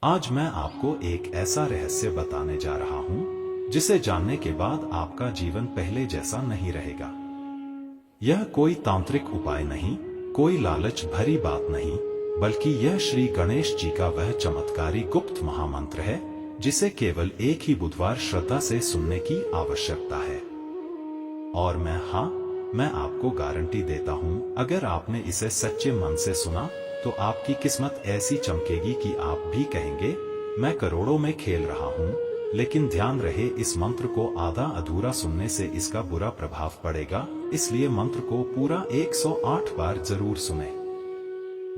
आज मैं आपको एक ऐसा रहस्य बताने जा रहा हूं जिसे जानने के बाद आपका जीवन पहले जैसा नहीं रहेगा। यह कोई तांत्रिक उपाय नहीं, कोई लालच भरी बात नहीं, बल्कि यह श्री गणेश जी का वह चमत्कारी गुप्त महामंत्र है जिसे केवल एक ही बुधवार श्रद्धा से सुनने की आवश्यकता है। और मैं आपको गारंटी देता हूं, अगर आपने इसे सच्चे मन से सुना तो आपकी किस्मत ऐसी चमकेगी कि आप भी कहेंगे मैं करोड़ों में खेल रहा हूं। लेकिन ध्यान रहे, इस मंत्र को आधा अधूरा सुनने से इसका बुरा प्रभाव पड़ेगा, इसलिए मंत्र को पूरा 108 बार जरूर सुने।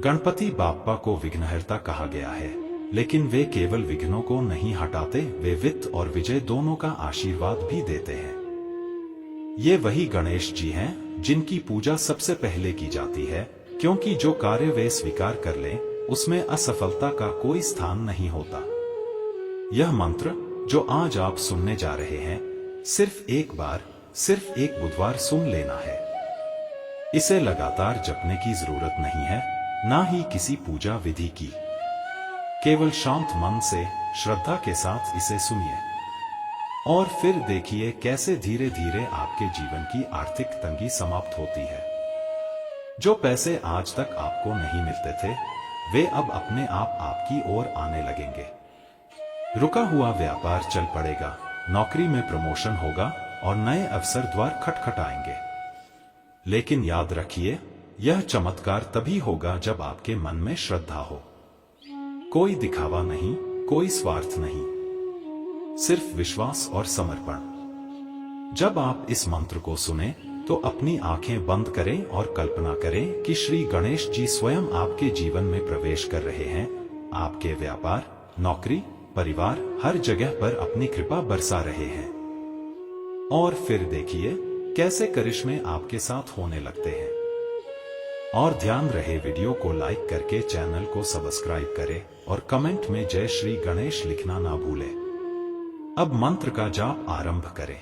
गणपति बाप्पा को विघ्नहर्ता कहा गया है, लेकिन वे केवल विघ्नों को नहीं हटाते, वे वित्त और विजय दोनों का आशीर्वाद भी देते हैं। ये वही गणेश जी हैं जिनकी पूजा सबसे पहले की जाती है, क्योंकि जो कार्य वे स्वीकार कर लें उसमें असफलता का कोई स्थान नहीं होता। यह मंत्र जो आज आप सुनने जा रहे हैं, सिर्फ एक बार, सिर्फ एक बुधवार सुन लेना है। इसे लगातार जपने की जरूरत नहीं है, ना ही किसी पूजा विधि की। केवल शांत मन से श्रद्धा के साथ इसे सुनिए और फिर देखिए कैसे धीरे धीरे आपके जीवन की आर्थिक तंगी समाप्त होती है। जो पैसे आज तक आपको नहीं मिलते थे, वे अब अपने आप आपकी ओर आने लगेंगे। रुका हुआ व्यापार चल पड़ेगा, नौकरी में प्रमोशन होगा और नए अवसर द्वार खटखटाएंगे। लेकिन याद रखिए, यह चमत्कार तभी होगा जब आपके मन में श्रद्धा हो। कोई दिखावा नहीं, कोई स्वार्थ नहीं, सिर्फ विश्वास और समर्पण। जब आप इस मंत्र को सुने तो अपनी आंखें बंद करें और कल्पना करें कि श्री गणेश जी स्वयं आपके जीवन में प्रवेश कर रहे हैं। आपके व्यापार, नौकरी, परिवार, हर जगह पर अपनी कृपा बरसा रहे हैं। और फिर देखिए कैसे करिश्मे आपके साथ होने लगते हैं। और ध्यान रहे, वीडियो को लाइक करके चैनल को सब्सक्राइब करें और कमेंट में जय श्री गणेश लिखना ना भूलें। अब मंत्र का जाप आरंभ करें।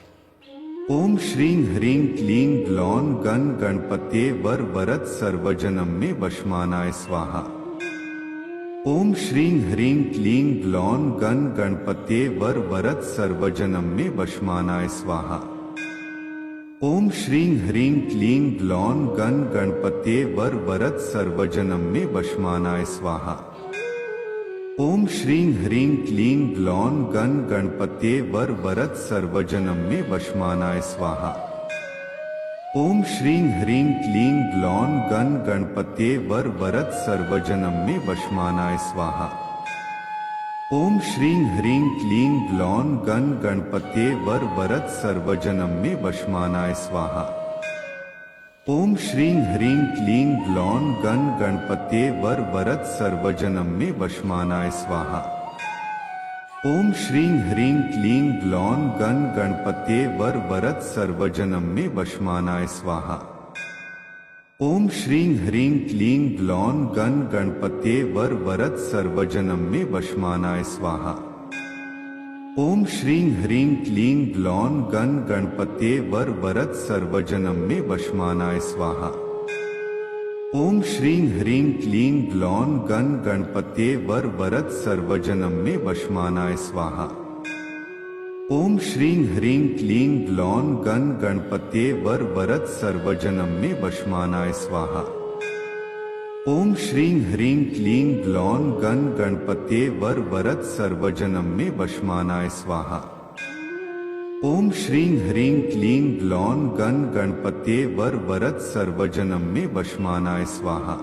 ओम श्रीं ह्रीं क्लीं ग्लौं गण गणपते वर वरद सर्वजनम में वशमानाय स्वाहा। ओम श्रीं ह्रीं क्लीं ग्लौं गण गणपते वर वरद सर्वजनम में वशमानाय स्वाहा। ओम श्रीं ह्रीं क्लीं ग्लौं गण गणपते वर वरद सर्वजनम में वशमानाय स्वाहा। ओम श्रीं ह्रीं क्लीं ग्लौं गण गणपते वर वरद सर्वजनम में वशमानाय स्वाहा। ओम श्रीं ह्रीं क्लीं ग्लौं गण गणपते वर वरद सर्वजनम में वशमानाय स्वाहा। ओम श्रीं ह्रीं क्लीं ग्लौं गण गणपते वर वरद सर्वजनम में वशमानाय स्वाहा। ओम श्रीं ह्रीं क्लीं ग्लौं गण गणपते वर वरद सर्वजनम में वशमानाय स्वाहा। ओम श्रीं ह्रीं क्लीं ग्लौं गण गणपते वर वरद सर्वजनम में वशमानाय स्वाहा। ओम श्रीं ह्रीं क्लीं ग्लौं गण गणपते वर वरद सर्वजनम में वशमानाय स्वाहा। ओम श्रीं ह्रीं क्लीं ग्लौं गण गणपते वर वरद सर्वजनम में वशमानाय स्वाहा। ओम श्रीं ह्रीं क्लीं ग्लौं गण गणपते वर वरद सर्वजनम में वशमानाय स्वाहा। ओम श्रीं ह्रीं क्लीं ग्लौं गण गणपते वर वरद सर्वजनम में वशमानाय स्वाहा। ओम श्रीं ह्रीं क्लीं ग्लौं गण गणपते वर वरद सर्वजनम में वशमानाय स्वाहा। ओम श्रीं ह्रीं क्लीं ग्लौं गण गणपते वर वरद सर्वजनम में वशमानाय स्वाहा।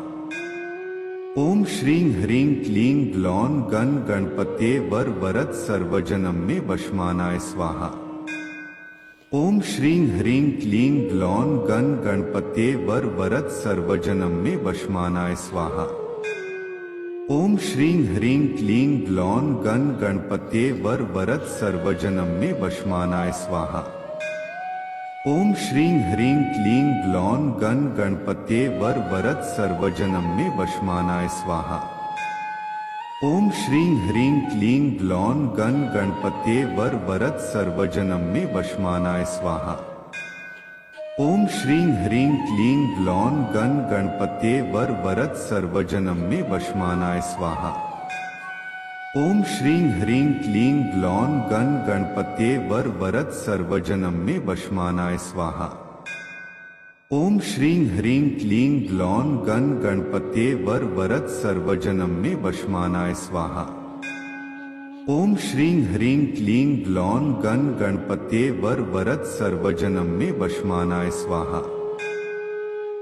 ओम श्रीं ह्रीं क्लीं ग्लौं गण गणपते वर वरद सर्वजनम में वशमानाय स्वाहा। ओम श्रीं ह्रीं क्लीं ग्लौं गण गणपते वर वरद सर्वजनम में वशमानाय स्वाहा। ओम श्रीं ह्रीं क्लीं ग्लौं गण गणपते वर वरद सर्वजनम में वशमानाय स्वाहा। ओम श्रीं ह्रीं क्लीं ग्लौं गण गणपते वर वरद सर्वजनम में वशमानाय स्वाहा। ओम श्रीं ह्रीं क्लीं ग्लौं गण गणपते वर वरद सर्वजनम में वशमानाय स्वाहा। ओम श्रीं ह्रीं क्लीं ग्लौं गण गणपते वर वरद सर्वजनम में वशमानाय स्वाहा। ओम श्रीं ह्रीं क्लीं ग्लौं गण गणपत्ये वर वरद सर्वजनम में वशमानाय स्वाहा। ओम श्रीं ह्रीं क्लीं ग्लौं गण गणपत्ये वर वरद सर्वजनम में वशमानाय स्वाहा। ओम श्रीं ह्रीं क्लीं ग्लौं गण गणपत्ये वर वरद सर्वजनम में वशमानाय स्वाहा।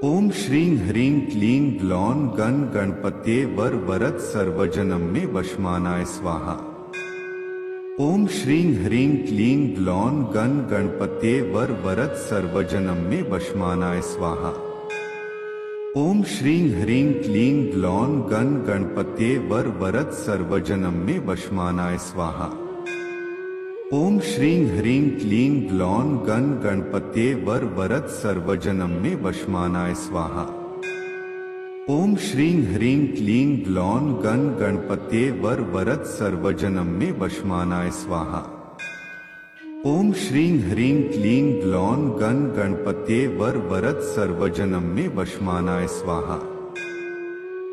ओम श्रीं ह्रीं क्लीं ग्लौं गण गणपत्ये वर वरद सर्वजनम में वशमानाय स्वाहा। ओम श्रीं ह्रीं क्लीं ग्लौं गण गणपत्ये वर वरद सर्वजनम में वशमानाय स्वाहा। ओम श्रीं ह्रीं क्लीं ग्लौं गण गणपत्ये वर वरद सर्वजनम में वशमानाय स्वाहा। ओम श्रीं ह्रीं क्लीं ग्लौं गण गणपत्ये वर वरद सर्वजनम में वशमानाय स्वाहा। ओम श्रीं ह्रीं क्लीं ग्लौं गण गणपत्ये वर वरद सर्वजनम में वशमानाय स्वाहा। ओम श्रीं ह्रीं क्लीं ग्लौं गण गणपत्ये वर वरद सर्वजनम में वशमानाय स्वाहा।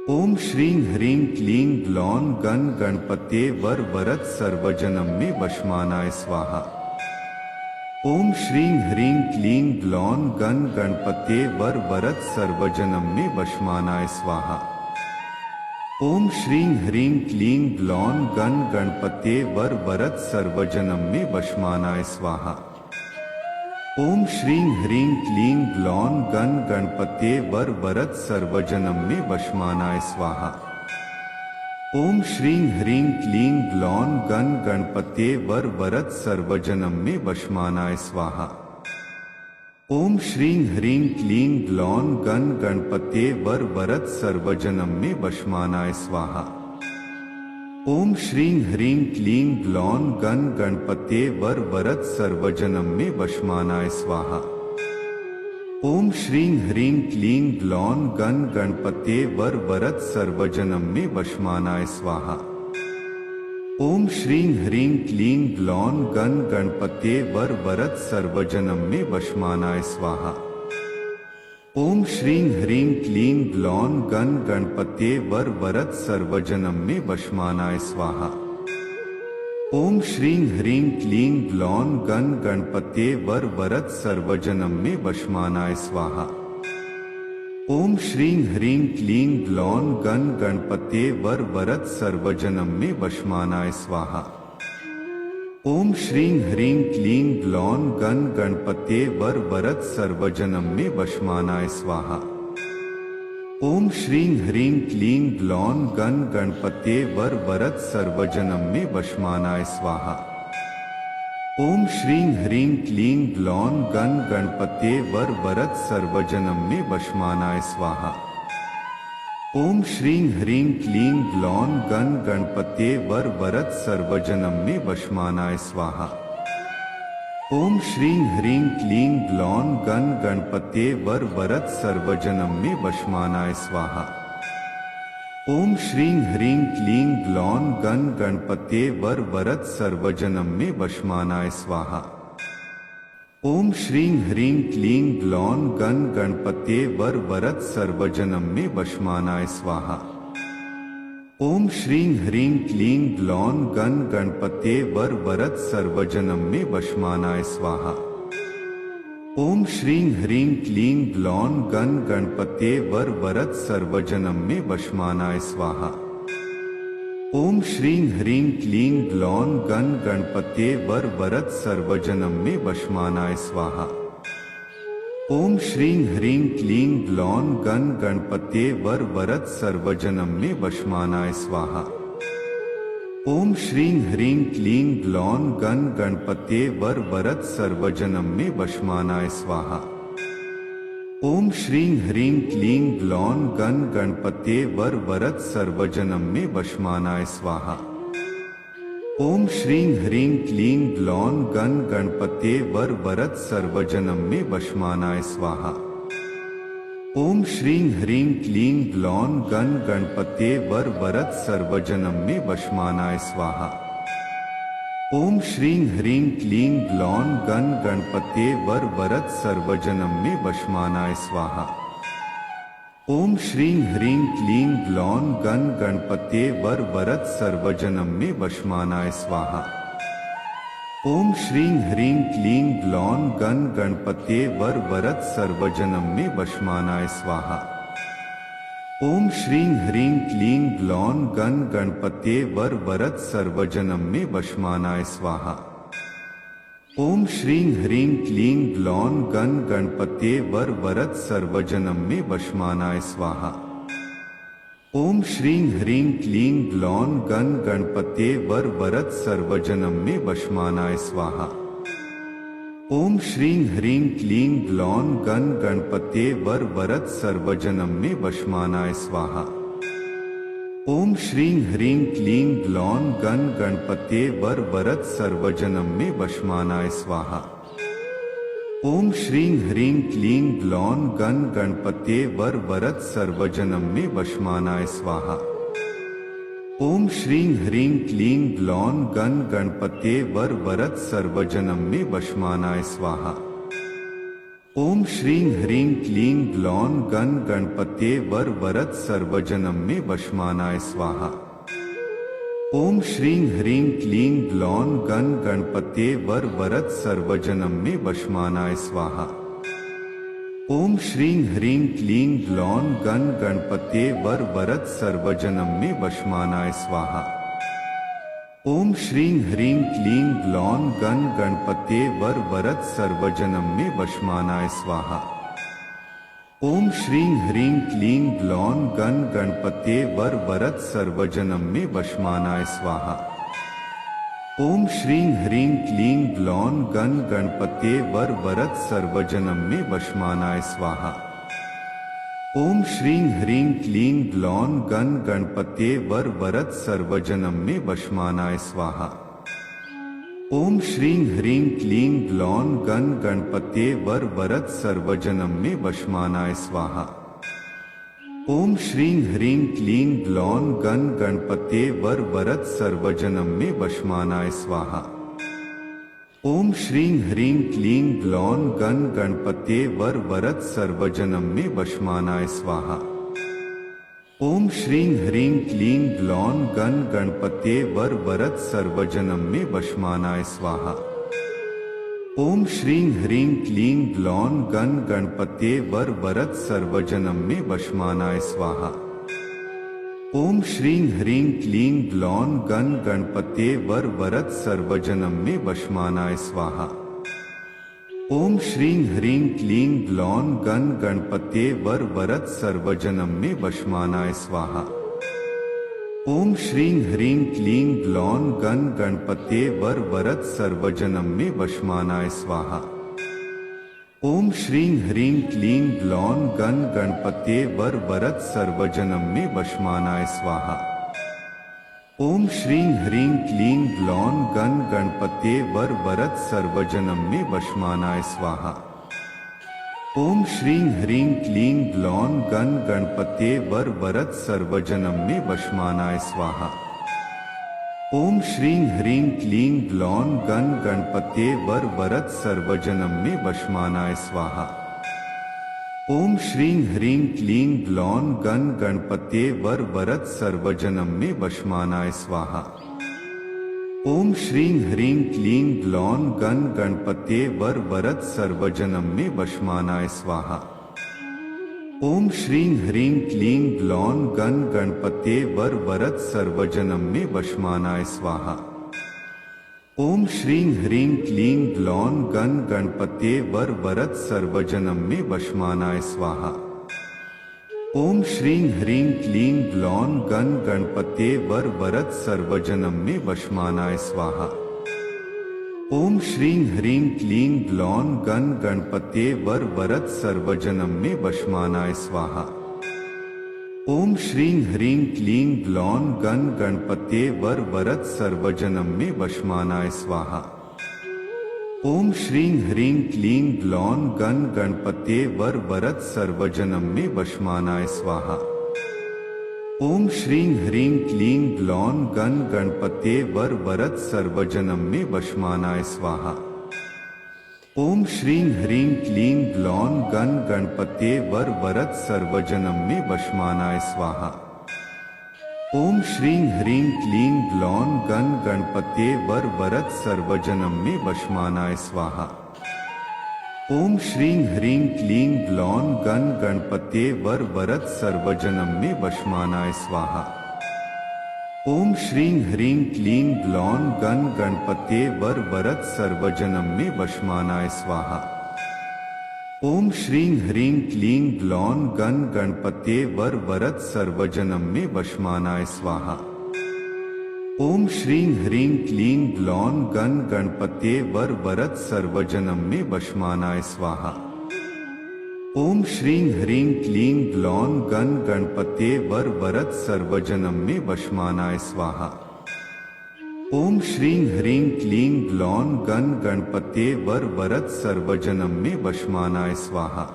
ओम श्रीं ह्रीं क्लीं ग्लौं गण गणपत्ये वर वरद सर्वजनम में वशमानाय स्वाहा। ओम श्रीं ह्रीं क्लीं ग्लौं गण गणपत्ये वर वरद सर्वजनम में वशमानाय स्वाहा। ओम श्रीं ह्रीं क्लीं ग्लौं गण गणपत्ये वर वरद सर्वजनम में वशमानाय स्वाहा। ओम श्रीं ह्रीं क्लीं ग्लौं गण गणपत्ये वर वरद सर्वजनम में वशमानाय स्वाहा। ओम श्रीं ह्रीं क्लीं ग्लौं गण गणपत्ये वर वरद सर्वजनम में वशमानाय स्वाहा। ओम श्रीं ह्रीं क्लीं ग्लौं गण गणपत्ये वर वरद सर्वजनम में वशमानाय स्वाहा। ओम श्रीं ह्रीं क्लीं ग्लौं गण गणपत्ये वर वरद सर्वजनम में वशमानाय स्वाहा। ओम श्रीं ह्रीं क्लीं ग्लौं गण गणपत्ये वर वरद सर्वजनम में वशमानाय स्वाहा। ओम श्रीं ह्रीं क्लीं ग्लौं गण गणपत्ये वर वरद सर्वजनम में वशमानाय स्वाहा। ओम श्रीं ह्रीं क्लीं ग्लौं गण गणपत्ये वर वरद सर्वजनम में वशमानाय स्वाहा। ओम श्रीं ह्रीं क्लीं ग्लौं गण गणपत्ये वर वरद सर्वजनम में वशमानाय स्वाहा। ओम श्रीं ह्रीं क्लीं ग्लौं गण गणपत्ये वर वरद सर्वजनम में वशमानाय स्वाहा। ओम श्रीं ह्रीं क्लीं ग्लौं गण गणपत्ये वर वरद सर्वजनम में वशमानाय स्वाहा। ओम श्रीं ह्रीं क्लीं ग्लौं गण गणपत्ये वर वरद सर्वजनम में वशमानाय स्वाहा। ओम श्रीं ह्रीं क्लीं ग्लौं गण गणपत्ये वर वरद सर्वजनम में वशमानाय स्वाहा। ओम श्रीं ह्रीं क्लीं ग्लौं गण गणपत्ये वर वरद सर्वजनम में वशमानाय स्वाहा। ओम श्रीं ह्रीं क्लीं ग्लौं गण गणपत्ये वर वरद सर्वजनम में वशमानाय स्वाहा। ओम श्रीं ह्रीं क्लीं ग्लौं गण गणपत्ये वर वरद सर्वजनम में वशमानाय स्वाहा। ओम श्रीं ह्रीं क्लीं ग्लौं गण गणपत्ये वर वरद सर्वजनम में वशमानाय स्वाहा। ओम श्रीं ह्रीं क्लीं ग्लौं गण गणपत्ये वर वरद सर्वजनम में वशमानाय स्वाहा। ओम श्रीं ह्रीं क्लीं ग्लौं गण गणपत्ये वर वरद सर्वजनम में वशमानाय स्वाहा। ओम श्रीं ह्रीं क्लीं ग्लौं गण गणपत्ये वर वरद सर्वजनम में वशमानाय स्वाहा। ओम श्रीं ह्रीं क्लीं ग्लौं गण गणपत्ये वर वरद सर्वजनम में वशमानाय स्वाहा। ओम श्रीं ह्रीं क्लीं ग्लौं गण गणपत्ये वर वरद सर्वजनम में वशमानाय स्वाहा। ओम श्रीं ह्रीं क्लीं ग्लौं गण गणपत्ये वर वरद सर्वजनम में वशमानाय स्वाहा। ओम श्रीं ह्रीं क्लीं ग्लौं गण गणपत्ये वर वरद सर्वजनम में वशमानाय स्वाहा। ओम श्रीं ह्रीं क्लीं ग्लौं गण गणपत्ये वर वरद सर्वजनम में वशमानाय स्वाहा। ओम श्रीं ह्रीं क्लीं ग्लौं गण गणपत्ये वर वरद सर्वजनम में वशमानाय स्वाहा। ओम श्रीं ह्रीं क्लीं ग्लौं गण गणपते वर वरद सर्वजनम में वशमानाय स्वाहा। ओम श्रीं ह्रीं क्लीं ग्लौं गण गणपते वर वरद सर्वजनम में वशमानाय स्वाहा। ओम श्रीं ह्रीं क्लीं ग्लौं गण गणपते वर वरद सर्वजनम में वशमानाय स्वाहा। ओम श्रीं ह्रीं क्लीं ग्लौं गण गणपते वर वरद सर्वजनम में वशमानाय स्वाहा। ओम श्रीं ह्रीं क्लीं ग्लौं गण गणपते वर वरद सर्वजनम में वशमानाय स्वाहा। ओम श्रीं ह्रीं क्लीं ग्लौं गण गणपते वर वरद सर्वजनम में वशमानाय स्वाहा। ओम श्रीं ह्रीं क्लीं ग्लौं गण गणपते वर वरद सर्वजनम में वशमानाय स्वाहा। ओम श्रीं ह्रीं क्लीं ग्लौं गण गणपते वर वरद सर्वजनम में वशमानाय स्वाहा। ओम श्रीं ह्रीं क्लीं ग्लौं गण गणपते वर वरद सर्वजनम में वशमानाय स्वाहा। ओम श्रीं ह्रीं क्लीं ग्लौं गण गणपते वर वरद सर्वजनम में वशमानाय स्वाहा। ओम श्रीं ह्रीं क्लीं ग्लौं गण गणपते वर वरद सर्वजनम में वशमानाय स्वाहा। ओम श्रीं ह्रीं क्लीं ग्लौं गण गणपते वर वरद सर्वजनम में वशमानाय स्वाहा। ओम श्रीं ह्रीं क्लीं ग्लौं गण गणपते वर वरद सर्वजनम में वशमानाय स्वाहा। ओम श्रीं ह्रीं क्लीं ग्लौं गण गणपते वर वरद सर्वजनम में वशमानाय स्वाहा। ओम श्रीं ह्रीं क्लीं ग्लौं गण गणपते वर वरद सर्वजनम में वशमानाय स्वाहा। ओम श्रीं ह्रीं क्लीं ग्लौं गण गणपते वर वरद सर्वजनम में वशमानाय स्वाहा। ओम श्रीं ह्रीं क्लीं ग्लौं गण गणपते वर वरद सर्वजनम में वशमानाय स्वाहा। ओम श्रीं ह्रीं क्लीं ग्लौं गण गणपते वर वरद सर्वजनम में वशमानाय स्वाहा। ओम श्रीं ह्रीं क्लीं ग्लौं गण गणपते वर वरद सर्वजनम में वशमानाय स्वाहा। ओम श्रीं ह्रीं क्लीं ग्लौं गण गणपते वर वरद सर्वजनम में वशमानाय स्वाहा। ओम श्रीं ह्रीं क्लीं ग्लौं गण गणपते वर वरद सर्वजनम में वशमानाय स्वाहा। ओम श्रीं ह्रीं क्लीं ग्लौं गण गणपते वर वरद सर्वजनम में वशमानाय स्वाहा। ओम श्रीं ह्रीं क्लीं ग्लौं गण गणपते वर वरद सर्वजनम में वशमानाय स्वाहा। ओम श्रीं ह्रीं क्लीं ग्लौं गण गणपते वर वरद सर्वजनम में वशमानाय स्वाहा। ओम श्रीं ह्रीं क्लीं ग्लौं गण गणपते वर वरद सर्वजनम में वशमानाय स्वाहा। ओम श्रीं ह्रीं क्लीं ग्लौं गण गणपते वर वरद सर्वजनम में वशमानाय स्वाहा। ओम श्रीं ह्रीं क्लीं ग्लौं गण गणपते वर वरद सर्वजनम में वशमानाय स्वाहा। ओम श्रीं ह्रीं क्लीं ग्लौं गण गणपते वर वरद सर्वजनम में वशमानाय स्वाहा। ओम श्रीं ह्रीं क्लीं ग्लौं गण गणपते वर वरद सर्वजनम में वशमानाय स्वाहा। ओम श्रीं ह्रीं क्लीं ग्लौं गण गणपते वर वरद सर्वजनम में वशमानाय स्वाहा। ओम श्रीं ह्रीं क्लीं ग्लौं गण गणपते वर वरद सर्वजनम में वशमानाय स्वाहा। ओम श्रीं ह्रीं क्लीं ग्लौं गण गणपते वर वरद सर्वजनम में वशमानाय स्वाहा। ओम श्रीं ह्रीं क्लीं ग्लौं गण गणपते वर वरद सर्वजनम में वशमानाय स्वाहा। ओम श्रीं ह्रीं क्लीं ग्लौं गण गणपते वर वरद सर्वजनम में वशमानाय स्वाहा। ओम श्रीं ह्रीं क्लीं ग्लौं गण गणपते वर वरद सर्वजनम में वशमानाय स्वाहा। ओम श्रीं ह्रीं क्लीं ग्लौं गण गणपते वर वरद सर्वजनम में वशमानाय स्वाहा। ओम श्रीं ह्रीं क्लीं ग्लौं गण गणपते वर वरद सर्वजनम में वशमानाय स्वाहा। ओम श्रीं ह्रीं क्लीं ग्लौं गण गणपते वर वरद सर्वजनम में वशमानाय स्वाहा। ओम श्रीं ह्रीं क्लीं ग्लौं गण गणपते वर वरद सर्वजनम में वशमानाय स्वाहा। ओम श्रीं ह्रीं क्लीं ग्लौं गण गणपते वर वरद सर्वजनम में वशमानाय स्वाहा। ओम श्रीं ह्रीं क्लीं ग्लौं गण गणपते वर वरद सर्वजनम में वशमानाय स्वाहा। ओम श्रीं ह्रीं क्लीं ग्लौं गण गणपते वर वरद सर्वजनम में वशमानाय स्वाहा। ओम श्रीं ह्रीं क्लीं ग्लौं गण गणपते वर वरद सर्वजनम में वशमानाय स्वाहा। ओम श्रीं ह्रीं क्लीं ग्लौं गण गणपते वर वरद सर्वजनम में वशमानाय स्वाहा। ओम श्रीं ह्रीं क्लीं ग्लौं गण गणपते वर वरद सर्वजनम में वशमानाय स्वाहा।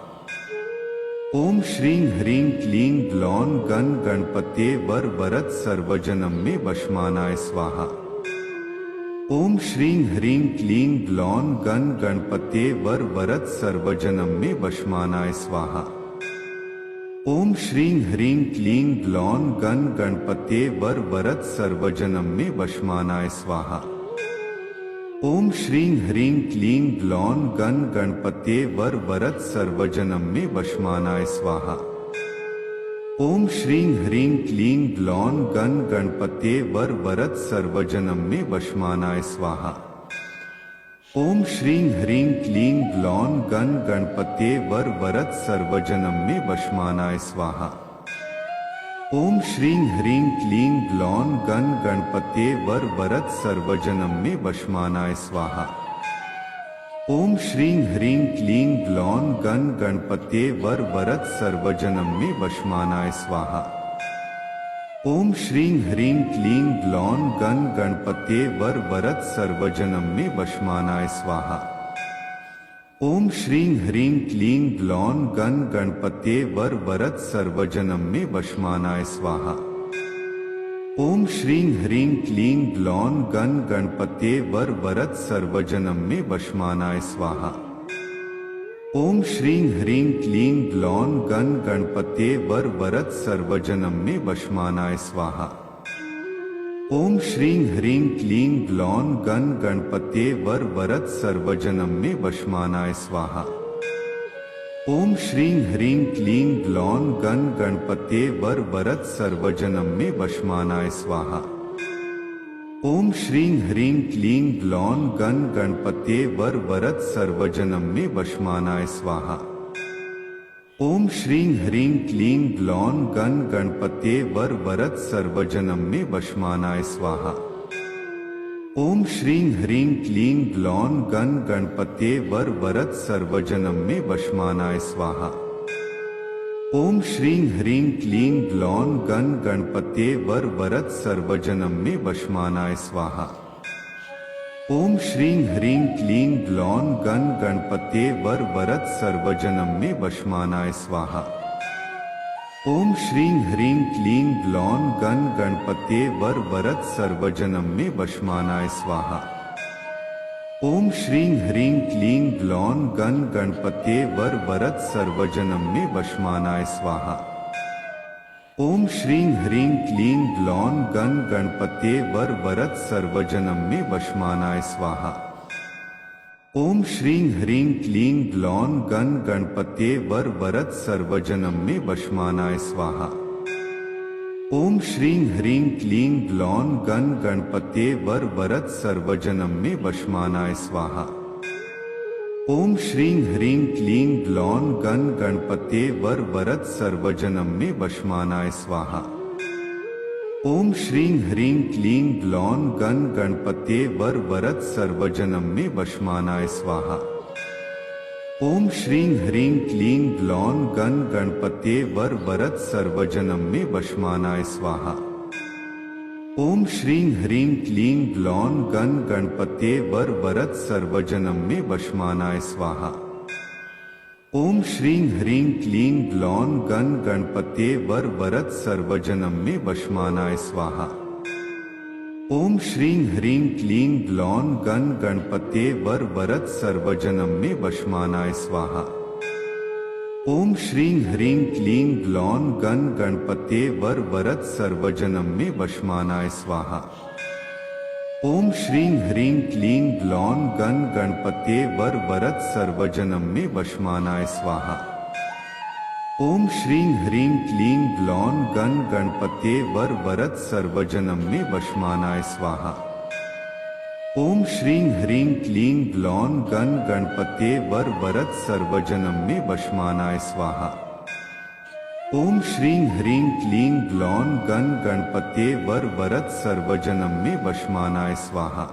ओम श्रीं ह्रीं क्लीं ग्लौं गण गणपते वर वरद सर्वजनम में वशमानाय स्वाहा। ओम श्रीं ह्रीं क्लीं ग्लौं गण गणपते वर वरद सर्वजनम में वशमानाय स्वाहा। ओम श्रीं ह्रीं क्लीं ग्लौं गण गणपते वर वरद सर्वजनम में वशमानाय स्वाहा। ओम श्रीं ह्रीं क्लीं ग्लौं गण गणपते वर वरद सर्वजनम में वशमानाय स्वाहा। ओम श्रीं ह्रीं क्लीं ग्लौं गण गणपते वर वरद सर्वजनम में वशमानाय स्वाहा। ओम श्रीं ह्रीं क्लीं ग्लौं गण गणपते वर वरद सर्वजनम में वशमानाय स्वाहा। ओम श्रीं ह्रीं क्लीं ग्लौं गण गणपते वर वरद सर्वजनम में वशमानाय स्वाहा। ओम श्रीं ह्रीं क्लीं ग्लौं गण गणपते वर वरद सर्वजनम में वशमानाय स्वाहा। ओम श्रीं ह्रीं क्लीं ग्लौं गण गणपते वर वरद सर्वजनम में वशमानाय स्वाहा। ओम श्रीं ह्रीं क्लीं ग्लौं गण गणपते वर वरद सर्वजनम में वशमानाय स्वाहा। ओम श्रीं ह्रीं क्लीं ग्लौं गण गणपते वर वरद सर्वजनम में वशमानाय स्वाहा। ओम श्रीं ह्रीं क्लीं ग्लौं गण गणपते वर वरद सर्वजनम में वशमानाय स्वाहा। ओम श्रीं ह्रीं क्लीं ग्लौं गण गणपते वर वरद सर्वजनम में वशमानाय स्वाहा। ओम श्रीं ह्रीं क्लीं ग्लौं गण गणपते वर वरद सर्वजनम में वशमानाय स्वाहा। ओम श्रीं ह्रीं क्लीं ग्लौं गण गणपते वर वरद सर्वजनम में वशमानाय स्वाहा। ओम श्रीं ह्रीं क्लीं ग्लौं गण गणपते वर वरद सर्वजनम में वशमानाय स्वाहा। ओम श्रीं ह्रीं क्लीं ग्लौं गण गणपते वर वरद सर्वजनम में वशमानाय स्वाहा। ओम श्रीं ह्रीं क्लीं ग्लौं गण गणपते वर वरद सर्वजनम में वशमानाय स्वाहा। ओम श्रीं ह्रीं क्लीं ग्लौं गण गणपते वर वरद सर्वजनम में वशमानाय स्वाहा। ओम श्रीं ह्रीं क्लीं ग्लौं गण गणपते वर वरद सर्वजनम में वशमानाय स्वाहा। ओम श्रीं ह्रीं क्लीं ग्लौं गण गणपते वर वरद सर्वजनम में वशमानाय स्वाहा। ओम श्रीं ह्रीं क्लीं ग्लौं गण गणपते वर वरद सर्वजनम में वशमानाय स्वाहा। ओम श्रीं ह्रीं क्लीं ग्लौं गण गणपते वर वरद सर्वजनम में वशमानाय स्वाहा। ओम श्रीं ह्रीं क्लीं ग्लौं गण गणपते वर वरद सर्वजनम में वशमानाय स्वाहा। ओम श्रीं ह्रीं क्लीं ग्लौं गण गणपते वर वरद सर्वजनम में वशमानाय स्वाहा। ओम श्रीं ह्रीं क्लीं ग्लौं गण गणपते वर वरद सर्वजनम में वशमानाय स्वाहा। ओम श्रीं ह्रीं क्लीं ग्लौं गण गणपते वर वरद सर्वजनम में वशमानाय स्वाहा। ओम श्रीं ह्रीं क्लीं ग्लौं गण गणपते वर वरद सर्वजनम में वशमानाय स्वाहा। ओम श्रीं ह्रीं क्लीं ग्लौं गण गणपते वर वरद सर्वजनम में वशमानाय स्वाहा। ओम श्रीं ह्रीं क्लीं ग्लौं गण गणपते वर वरद सर्वजनम में वशमानाय स्वाहा। ओम श्रीं ह्रीं क्लीं ग्लौं गण गणपते वर वरद सर्वजनम में वशमानाय स्वाहा। ओम श्रीं ह्रीं क्लीं ग्लौं गण गणपते वर वरद सर्वजनम में वशमानाय स्वाहा। ओम श्रीं ह्रीं क्लीं ग्लौं गण गणपते वर वरद सर्वजनम में वशमानाय स्वाहा। ओम श्रीं ह्रीं क्लीं ग्लौं गण गणपते वर वरद सर्वजनम में वशमानाय स्वाहा। ओम श्रीं ह्रीं क्लीं ग्लौं गण गणपते वर वरद सर्वजनम में वशमानाय स्वाहा।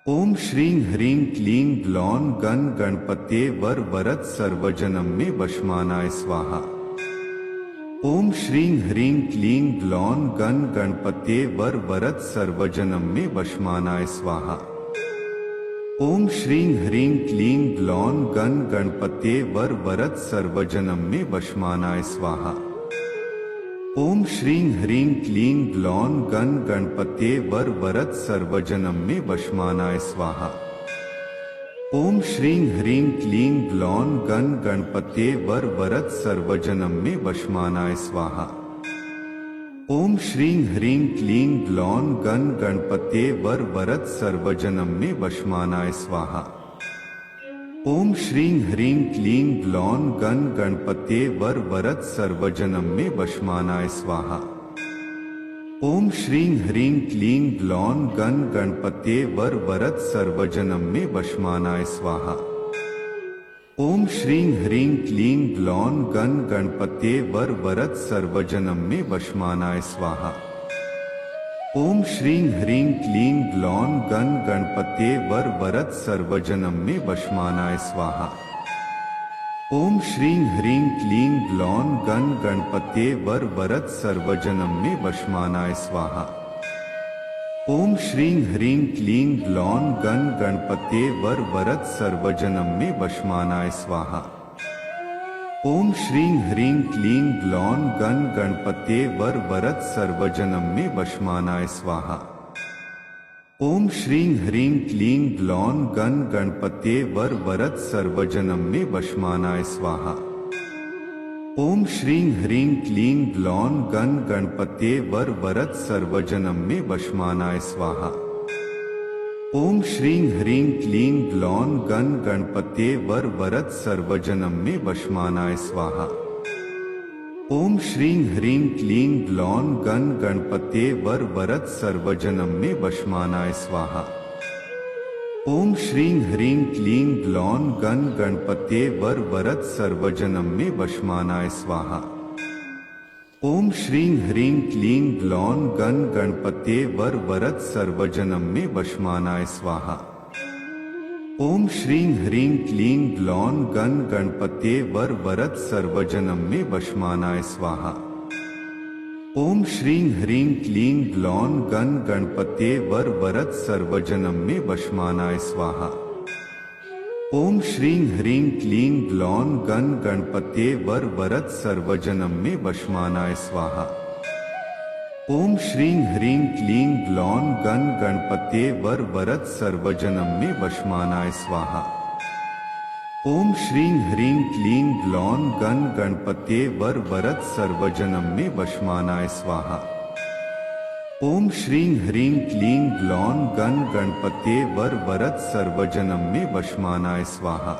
ओम श्रीं ह्रीं क्लीं ग्लौं गण गणपते वर वरद सर्वजनम में वशमानाय स्वाहा। ओम श्रीं ह्रीं क्लीं ग्लौं गण गणपते वर वरद सर्वजनम में वशमानाय स्वाहा। ओम श्रीं ह्रीं क्लीं ग्लौं गण गणपते वर वरद सर्वजनम में वशमानाय स्वाहा। ओम श्रीं ह्रीं क्लीं ग्लौं गण गणपते वर वरद सर्वजनम में वशमानाय स्वाहा। ओम श्रीं ह्रीं क्लीं ग्लौं गण गणपते वर वरद सर्वजनम में वशमानाय स्वाहा। ओम श्रीं ह्रीं क्लीं ग्लौं गण गणपते वर वरद सर्वजनम में वशमानाय स्वाहा। ओम श्रीं ह्रीं क्लीं ग्लौं गण गणपते वर वरद सर्वजनम में वशमानाय स्वाहा। ओम श्रीं ह्रीं क्लीं ग्लौं गण गणपते वर वरद सर्वजनम में वशमानाय स्वाहा। ओम श्रीं ह्रीं क्लीं ग्लौं गण गणपते वर वरद सर्वजनम में वशमानाय स्वाहा। ओम श्रीं ह्रीं क्लीं ग्लौं गण गणपते वर वरद सर्वजनम में वशमानाय स्वाहा। ओम श्रीं ह्रीं क्लीं ग्लौं गण गणपते वर वरद सर्वजनम में वशमानाय स्वाहा। ओम श्रीं ह्रीं क्लीं ग्लौं गण गणपते वर वरद सर्वजनम में वशमानाय स्वाहा। ओम श्रीं ह्रीं क्लीं ग्लौं गण गणपते वर वरद सर्वजनम में वशमानाय स्वाहा। ओम श्रीं ह्रीं क्लीं ग्लौं गण गणपते वर वरद सर्वजनम में वशमानाय स्वाहा। ओम श्रीं ह्रीं क्लीं ग्लौं गण गणपते वर वरद सर्वजनम में वशमानाय स्वाहा। ओम श्रीं ह्रीं क्लीं ग्लौं गण गणपते वर वरद सर्वजनम में वशमानाय स्वाहा। ओम श्रीं ह्रीं क्लीं ग्लौं गण गणपते वर वरद सर्वजनम में वशमानाय स्वाहा। ओम श्रीं ह्रीं क्लीं ग्लौं गण गणपते वर वरद सर्वजनम में वशमानाय स्वाहा। ओम श्रीं ह्रीं क्लीं ग्लौं गण गणपते वर वरद सर्वजनम में वशमानाय स्वाहा। ओम श्रीं ह्रीं क्लीं ग्लौं गण गणपते वर वरद सर्वजनम में वशमानाय स्वाहा। ओम श्रीं ह्रीं क्लीं ग्लौं गण गणपते वर वरद सर्वजनम में वशमानाय स्वाहा। ओम श्रीं ह्रीं क्लीं ग्लौं गण गणपते वर वरद सर्वजनम में वशमानाय स्वाहा। ओम श्रीं ह्रीं क्लीं ग्लौं गण गणपते वर वरद सर्वजनम में वशमानाय स्वाहा। ओम श्रीं ह्रीं क्लीं ग्लौं गण गणपते वर वरद सर्वजनम में वशमानाय स्वाहा। ओम श्रीं ह्रीं क्लीं ग्लौं गण गणपते वर वरद सर्वजनम में वशमानाय स्वाहा।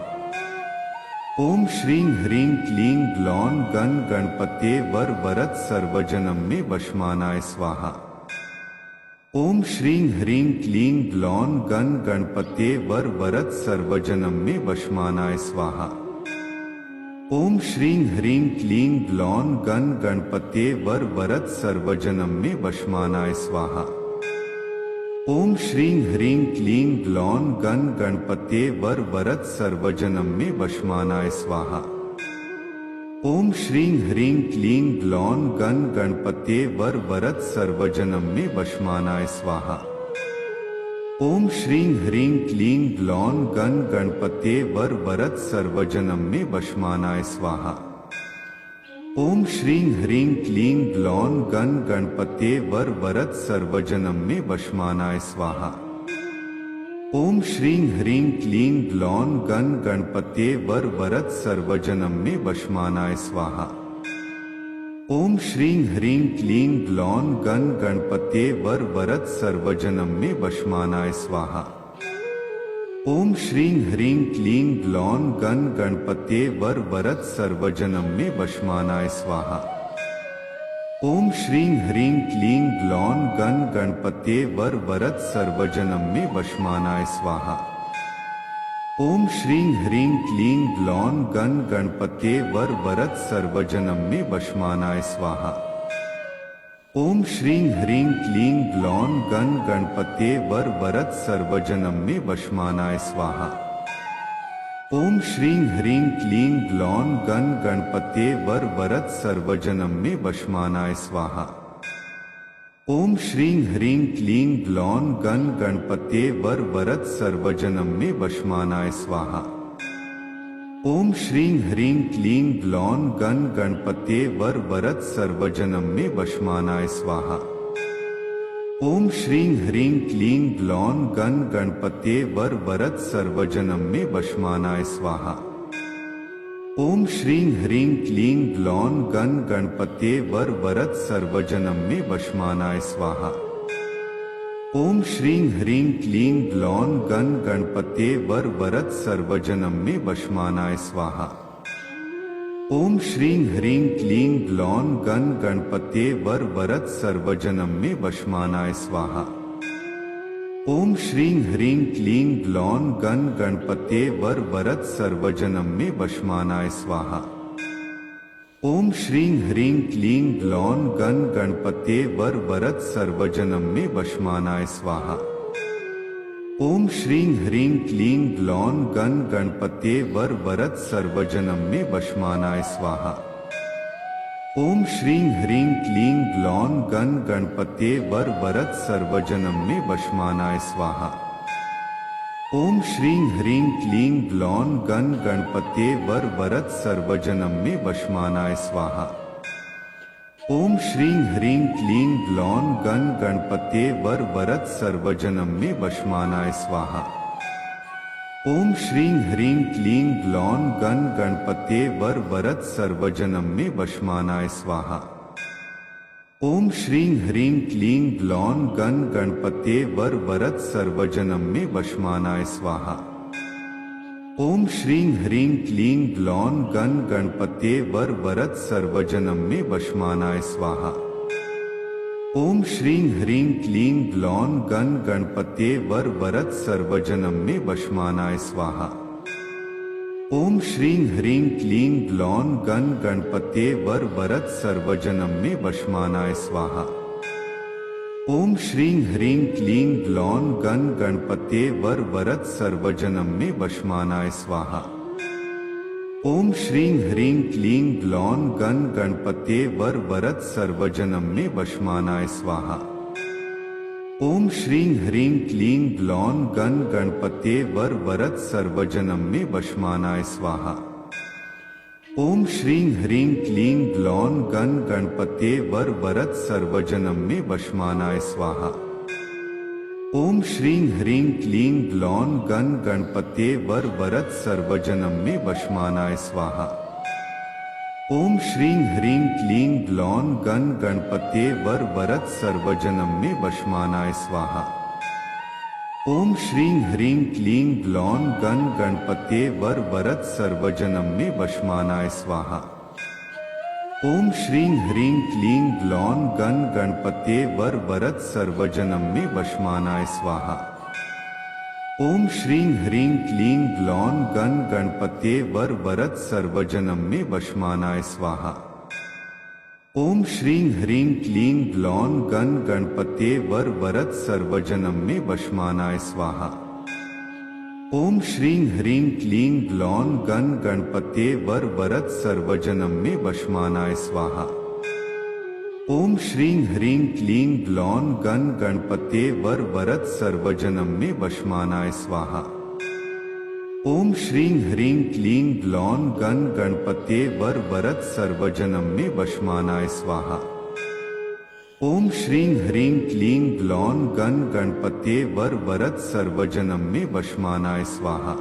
ओम श्रीं ह्रीं क्लीं ग्लौं गण गणपते वर वरद सर्वजनम में वशमानाय स्वाहा। ओम श्रीं ह्रीं क्लीं ग्लौं गण गणपते वर वरद सर्वजनम में वशमानाय स्वाहा। ओम श्रीं ह्रीं क्लीं ग्लौं गण गणपते वर वरद सर्वजनम में वशमानाय स्वाहा। ओम श्रीं ह्रीं क्लीं ग्लौं गण गणपते वर वरद सर्वजनम में वशमानाय स्वाहा। ओम श्रीं ह्रीं क्लीं ग्लौं गण गणपते वर वरद सर्वजनम में वशमानाय स्वाहा। ओम श्रीं ह्रीं क्लीं ग्लौं गण गणपते वर वरद सर्वजनम में वशमानाय स्वाहा। ओम श्रीं ह्रीं क्लीं ग्लौं गण गणपते वर वरद सर्वजनम में वशमानाय स्वाहा। ओम श्रीं ह्रीं क्लीं ग्लौं गण गणपते वर वरद सर्वजनम में वशमानाय स्वाहा। ओम श्रीं ह्रीं क्लीं ग्लौं गण गणपते वर वरद सर्वजनम में वशमानाय स्वाहा। ओम श्रीं ह्रीं क्लीं ग्लौं गण गणपते वर वरद सर्वजनम में वशमानाय स्वाहा। ओम श्रीं ह्रीं क्लीं ग्लौं गण गणपते वर वरद सर्वजनम में वशमानाय स्वाहा। ओम श्रीं ह्रीं क्लीं ग्लौं गण गणपते वर वरद सर्वजनम में वशमानाय स्वाहा। ओम श्रीं ह्रीं क्लीं ग्लौं गण गणपते वर वरद सर्वजनम में वशमानाय स्वाहा। ओम श्रीं ह्रीं क्लीं ग्लौं गण गणपते वर वरद सर्वजनम में वशमानाय स्वाहा। ओम श्रीं ह्रीं क्लीं ग्लौं गण गणपते वर वरद सर्वजनम में वशमानाय स्वाहा। ओम श्रीं ह्रीं क्लीं ग्लौं गण गणपते वर वरद सर्वजनम में वशमानाय स्वाहा। ओम श्रीं ह्रीं क्लीं ग्लौं गण गणपते वर वरद सर्वजनम में वशमानाय स्वाहा। ओम श्रीं ह्रीं क्लीं ग्लौं गण गणपते वर वरद सर्वजनम में वशमानाय स्वाहा। ओम श्रीं ह्रीं क्लीं ग्लौं गण गणपते वर वरद सर्वजनम में वशमानाय स्वाहा। ओम श्रीं ह्रीं क्लीं ग्लौं गण गणपते वर वरद सर्वजनम में वशमानाय स्वाहा। ओम श्रीं ह्रीं क्लीं ग्लौं गण गणपते वर वरद सर्वजनम में वशमानाय स्वाहा। ओम श्रीं ह्रीं क्लीं ग्लौं गण गणपते वर वरद सर्वजनम में वशमानाय स्वाहा। ओम श्रीं ह्रीं क्लीं ग्लौं गण गणपते वर वरद सर्वजनम में वशमानाय स्वाहा। ओम श्रीं ह्रीं क्लीं ग्लौं गण गणपते वर वरद सर्वजनम में वशमानाय स्वाहा। ओम श्रीं ह्रीं क्लीं ग्लौं गण गणपते वर वरद सर्वजनम में वशमानाय स्वाहा। ओम श्रीं ह्रीं क्लीं ग्लौं गण गणपते वर वरद सर्वजनम में वशमानाय स्वाहा। ओम श्रीं ह्रीं क्लीं ग्लौं गण गणपते वर वरद सर्वजनम में वशमानाय स्वाहा। ओम श्रीं ह्रीं क्लीं ग्लौं गण गणपते वर वरद सर्वजनम में वशमानाय स्वाहा। ओम श्रीं ह्रीं क्लीं ग्लौं गण गणपते वर वरद सर्वजनम में वशमानाय स्वाहा। ओम श्रीं ह्रीं क्लीं ग्लौं गण गणपते वर वरद सर्वजनम में वशमानाय स्वाहा। ओम श्रीं ह्रीं क्लीं ग्लौं गण गणपते वर वरद सर्वजनम में वशमानाय स्वाहा। ओम श्रीं ह्रीं क्लीं ग्लौं गण गणपते वर वरद सर्वजनम में वशमानाय स्वाहा। ओम श्रीं ह्रीं क्लीं ग्लौं गण गणपते वर वरद सर्वजनम में वशमानाय स्वाहा। ओम श्रीं ह्रीं क्लीं ग्लौं गण गणपते वर वरद सर्वजनम में वशमानाय स्वाहा। ओम श्रीं ह्रीं क्लीं ग्लौं गण गणपते वर वरद सर्वजनम में वशमानाय स्वाहा। ओम श्रीं ह्रीं क्लीं ग्लौं गण गणपते वर वरद सर्वजनम में वशमानाय स्वाहा। ओम श्रीं ह्रीं क्लीं ग्लौं गण गणपते वर वरद सर्वजनम में वशमानाय स्वाहा। ओम श्रीं ह्रीं क्लीं ग्लौं गण गणपते वर वरद सर्वजनम में वशमानाय स्वाहा। ओम श्रीं ह्रीं क्लीं ग्लौं गण गणपते वर वरद सर्वजनम में वशमानाय स्वाहा। ओम श्रीं ह्रीं क्लीं ग्लौं गण गणपते वर वरद सर्वजनम में वशमानाय स्वाहा। ओम श्रीं ह्रीं क्लीं ग्लौं गण गणपते वर वरद सर्वजनम में वशमानाय स्वाहा। ओम श्रीं ह्रीं क्लीं ग्लौं गण गणपते वर वरद सर्वजनम में वशमानाय स्वाहा। ओम श्रीं ह्रीं क्लीं ग्लौं गण गणपते वर वरद सर्वजनम में वशमानाय स्वाहा। ओम श्रीं ह्रीं क्लीं ग्लौं गण गणपत्ये वर वरद सर्वजनम में वशमानाय स्वाहा। ओम श्रीं ह्रीं क्लीं ग्लौं गण गणपत्ये वर वरद सर्वजनम में वशमानाय स्वाहा।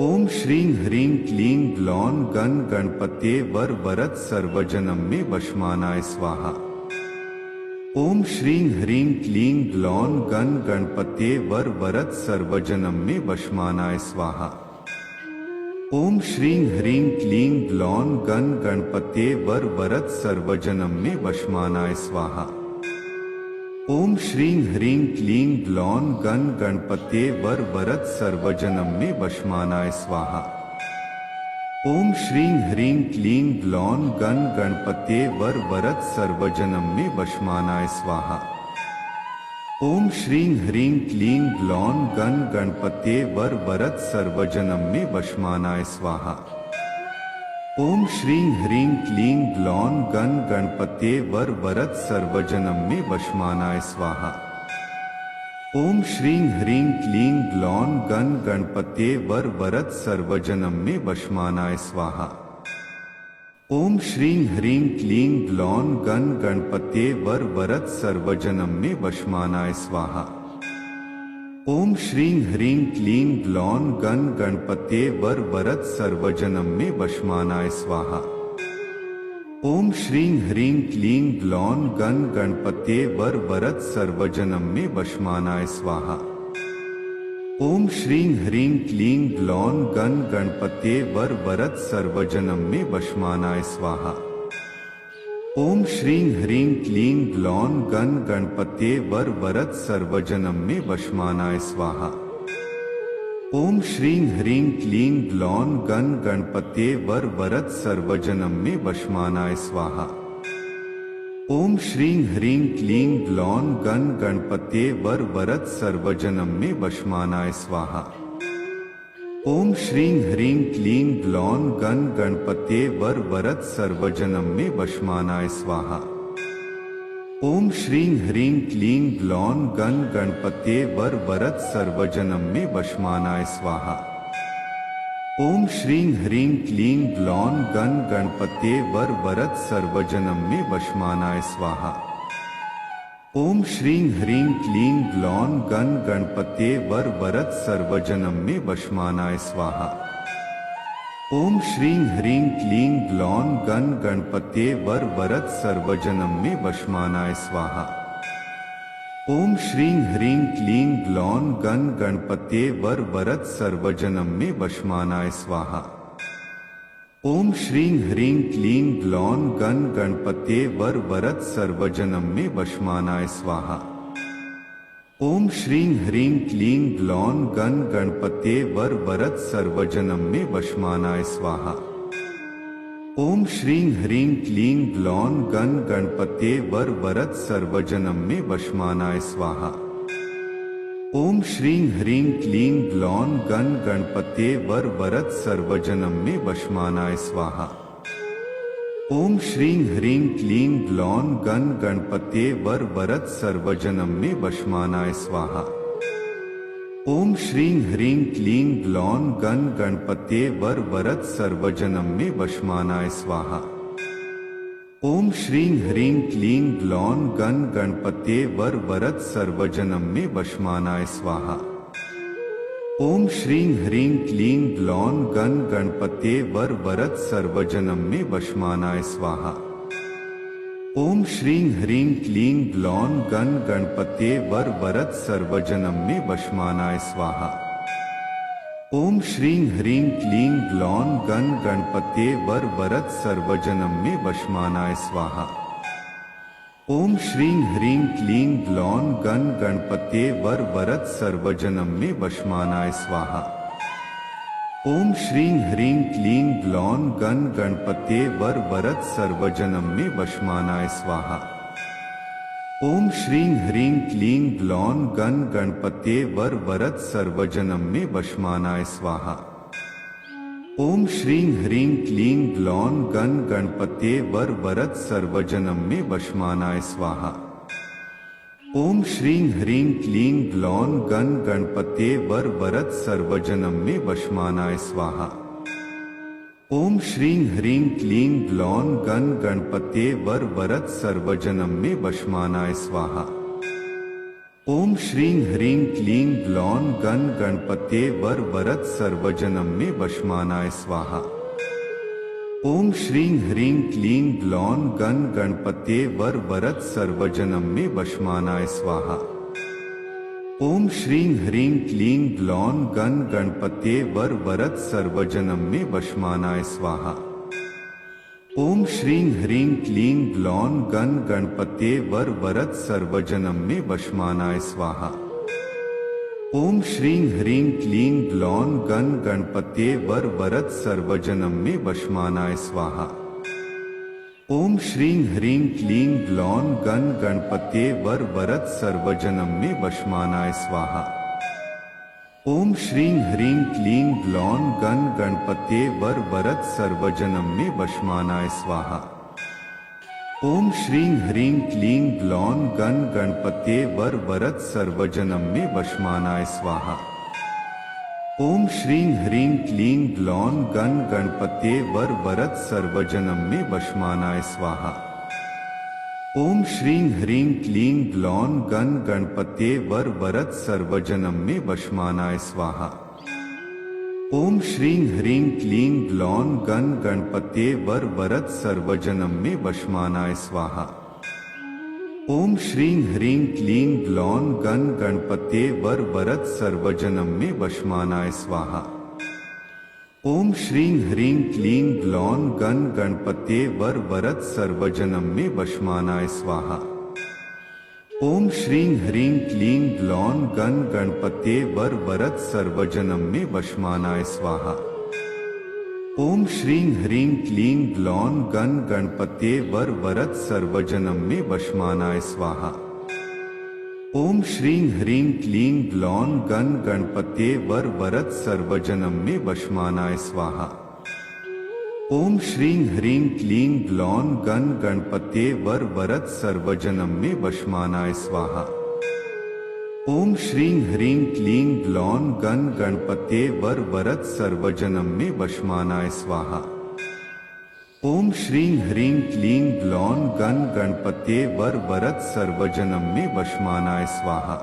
ओम श्रीं ह्रीं क्लीं ग्लौं गण गणपत्ये वर वरद सर्वजनम में वशमानाय स्वाहा। ओम श्रीं ह्रीं क्लीं ग्लौं गण गणपत्ये वर वरद सर्वजनम में वशमानाय स्वाहा। ओम श्रीं ह्रीं क्लीं ग्लौं गण गणपत्ये वर वरद सर्वजनम में वशमानाय स्वाहा। ओम श्रीं ह्रीं क्लीं ग्लौं गण गणपत्ये वर वरद सर्वजनम में वशमानाय स्वाहा। ओम श्रीं ह्रीं क्लीं ग्लौं गण गणपत्ये वर वरद सर्वजनम में वशमानाय स्वाहा। ओम श्रीं ह्रीं क्लीं ग्लौं गण गणपत्ये वर वरद सर्वजनम में वशमानाय स्वाहा। ओम श्रीं ह्रीं क्लीं ग्लौं गण गणपत्ये वर वरद सर्वजनम में वशमानाय स्वाहा। ओम श्रीं ह्रीं क्लीं ग्लौं गण गणपत्ये वर वरद सर्वजनम में वशमानाय स्वाहा। ओम श्रीं ह्रीं क्लीं ग्लौं गण गणपत्ये वर वरद सर्वजनम में वशमानाय स्वाहा। ओम श्रीं ह्रीं क्लीं ग्लौं गण गणपत्ये वर वरद सर्वजनम में वशमानाय स्वाहा। ओम श्रीं ह्रीं क्लीं ग्लौं गण गणपत्ये वर वरद सर्वजनम में वशमानाय स्वाहा। ओम श्रीं ह्रीं क्लीं ग्लौं गण गणपत्ये वर वरद सर्वजनम में वशमानाय स्वाहा। ओम श्रीं ह्रीं क्लीं ग्लौं गण गणपत्ये वर वरद सर्वजनम में वशमानाय स्वाहा। ओम श्रीं ह्रीं क्लीं ग्लौं गण गणपत्ये वर वरद सर्वजनम में वशमानाय स्वाहा। ओम श्रीं ह्रीं क्लीं ग्लौं गण गणपत्ये वर वरद सर्वजनम में वशमानाय स्वाहा। ओम श्रीं ह्रीं क्लीं ग्लौं गण गणपत्ये वर वरद सर्वजनम में वशमानाय स्वाहा। ओम श्रीं ह्रीं क्लीं ग्लौं गण गणपत्ये वर वरद सर्वजनम में वशमानाय स्वाहा। ओम श्रीं ह्रीं क्लीं ग्लौं गण गणपत्ये वर वरद सर्वजनम में वशमानाय स्वाहा। ओम श्रीं ह्रीं क्लीं ग्लौं गण गणपत्ये वर वरद सर्वजनम में वशमानाय स्वाहा। ओम श्रीं ह्रीं क्लीं ग्लौं गण गणपत्ये वर वरद सर्वजनम में वशमानाय स्वाहा। ओम श्रीं ह्रीं क्लीं ग्लौं गण गणपत्ये वर वरद सर्वजनम में वशमानाय स्वाहा। ओम श्रीं ह्रीं क्लीं ग्लौं गण गणपत्ये वर वरद सर्वजनम में वशमानाय स्वाहा। ओम श्रीं ह्रीं क्लीं ग्लौं गण गणपत्ये वर वरद सर्वजनम में वशमानाय स्वाहा। ओम श्रीं ह्रीं क्लीं ग्लौं गण गणपत्ये वर वरद सर्वजनम में वशमानाय स्वाहा। ओम श्रीं ह्रीं क्लीं ग्लौं गण गणपत्ये वर वरद सर्वजनम में वशमानाय स्वाहा। ओम श्रीं ह्रीं क्लीं ग्लौं गण गणपत्ये वर वरद सर्वजनम में वशमानाय स्वाहा। ओम श्रीं ह्रीं क्लीं ग्लौं गण गणपत्ये वर वरद सर्वजनम में वशमानाय स्वाहा। ओम श्रीं ह्रीं क्लीं ग्लौं गण गणपत्ये वर वरद सर्वजनम में वशमानाय स्वाहा। ओम श्रीं ह्रीं क्लीं ग्लौं गण गणपत्ये वर वरद सर्वजनम में वशमानाय स्वाहा। ओम श्रीं ह्रीं क्लीं ग्लौं गण गणपत्ये वर वरद सर्वजनम में वशमानाय स्वाहा। ओम श्रीं ह्रीं क्लीं ग्लौं गण गणपत्ये वर वरद सर्वजनम में वशमानाय स्वाहा। ओम श्रीं ह्रीं क्लीं ग्लौं गण गणपत्ये वर वरद सर्वजनम में वशमानाय स्वाहा। ओम श्रीं ह्रीं क्लीं ग्लौं गण गणपत्ये वर वरद सर्वजनम में वशमानाय स्वाहा। ओम श्रीं ह्रीं क्लीं ग्लौं गण गणपत्ये वर वरद सर्वजनम में वशमानाय स्वाहा। ओम श्रीं ह्रीं क्लीं ग्लौं गण गणपत्ये वर वरद सर्वजनम में वशमानाय स्वाहा। ओम श्रीं ह्रीं क्लीं ग्लौं गण गणपते वर वरद सर्वजनम में वशमानाय स्वाहा। ओम श्रीं ह्रीं क्लीं ग्लौं गण गणपते वर वरद सर्वजनम में वशमानाय स्वाहा। ओम श्रीं ह्रीं क्लीं ग्लौं गण गणपते वर वरद सर्वजनम में वशमानाय स्वाहा। ओम श्रीं ह्रीं क्लीं ग्लौं गण गणपते वर वरद सर्वजनम में वशमानाय स्वाहा। ओम श्रीं ह्रीं क्लीं ग्लौं गण गणपते वर वरद सर्वजनम में वशमानाय स्वाहा। ओम श्रीं ह्रीं क्लीं ग्लौं गण गणपते वर वरद सर्वजनम में वशमानाय स्वाहा। ओम श्रीं ह्रीं क्लीं ग्लौं गण गणपते वर वरद सर्वजनम में वशमानाय स्वाहा। ओम श्रीं ह्रीं क्लीं ग्लौं गण गणपते वर वरद सर्वजनम में वशमानाय स्वाहा। ओम श्रीं ह्रीं क्लीं ग्लौं गण गणपते वर वरद सर्वजनम में वशमानाय स्वाहा। ओम श्रीं ह्रीं क्लीं ग्लौं गण गणपते वर वरद सर्वजनम में वशमानाय स्वाहा। ओम श्रीं ह्रीं क्लीं ग्लौं गण गणपते वर वरद सर्वजनम में वशमानाय स्वाहा। ओम श्रीं ह्रीं क्लीं ग्लौं गण गणपते वर वरद सर्वजनम में वशमानाय स्वाहा। ओम श्रीं ह्रीं क्लीं ग्लौं गण गणपते वर वरद सर्वजनम में वशमानाय स्वाहा। ओम श्रीं ह्रीं क्लीं ग्लौं गण गणपते वर वरद सर्वजनम में वशमानाय स्वाहा। ओम श्रीं ह्रीं क्लीं ग्लौं गण गणपते वर वरद सर्वजनम में वशमानाय स्वाहा। ओम श्रीं ह्रीं क्लीं ग्लौं गण गणपते वर वरद सर्वजनम में वशमानाय स्वाहा। ओम श्रीं ह्रीं क्लीं ग्लौं गण गणपते वर वरद सर्वजनम में वशमानाय स्वाहा। ओम श्रीं ह्रीं क्लीं ग्लौं गण गणपते वर वरद सर्वजनम में वशमानाय स्वाहा। ओम श्रीं ह्रीं क्लीं ग्लौं गण गणपते वर वरद सर्वजनम में वशमानाय स्वाहा। ओम श्रीं ह्रीं क्लीं ग्लौं गण गणपते वर वरद सर्वजनम में वशमानाय स्वाहा। ओम श्रीं ह्रीं क्लीं ग्लौं गण गणपते वर वरद सर्वजनम में वशमानाय स्वाहा।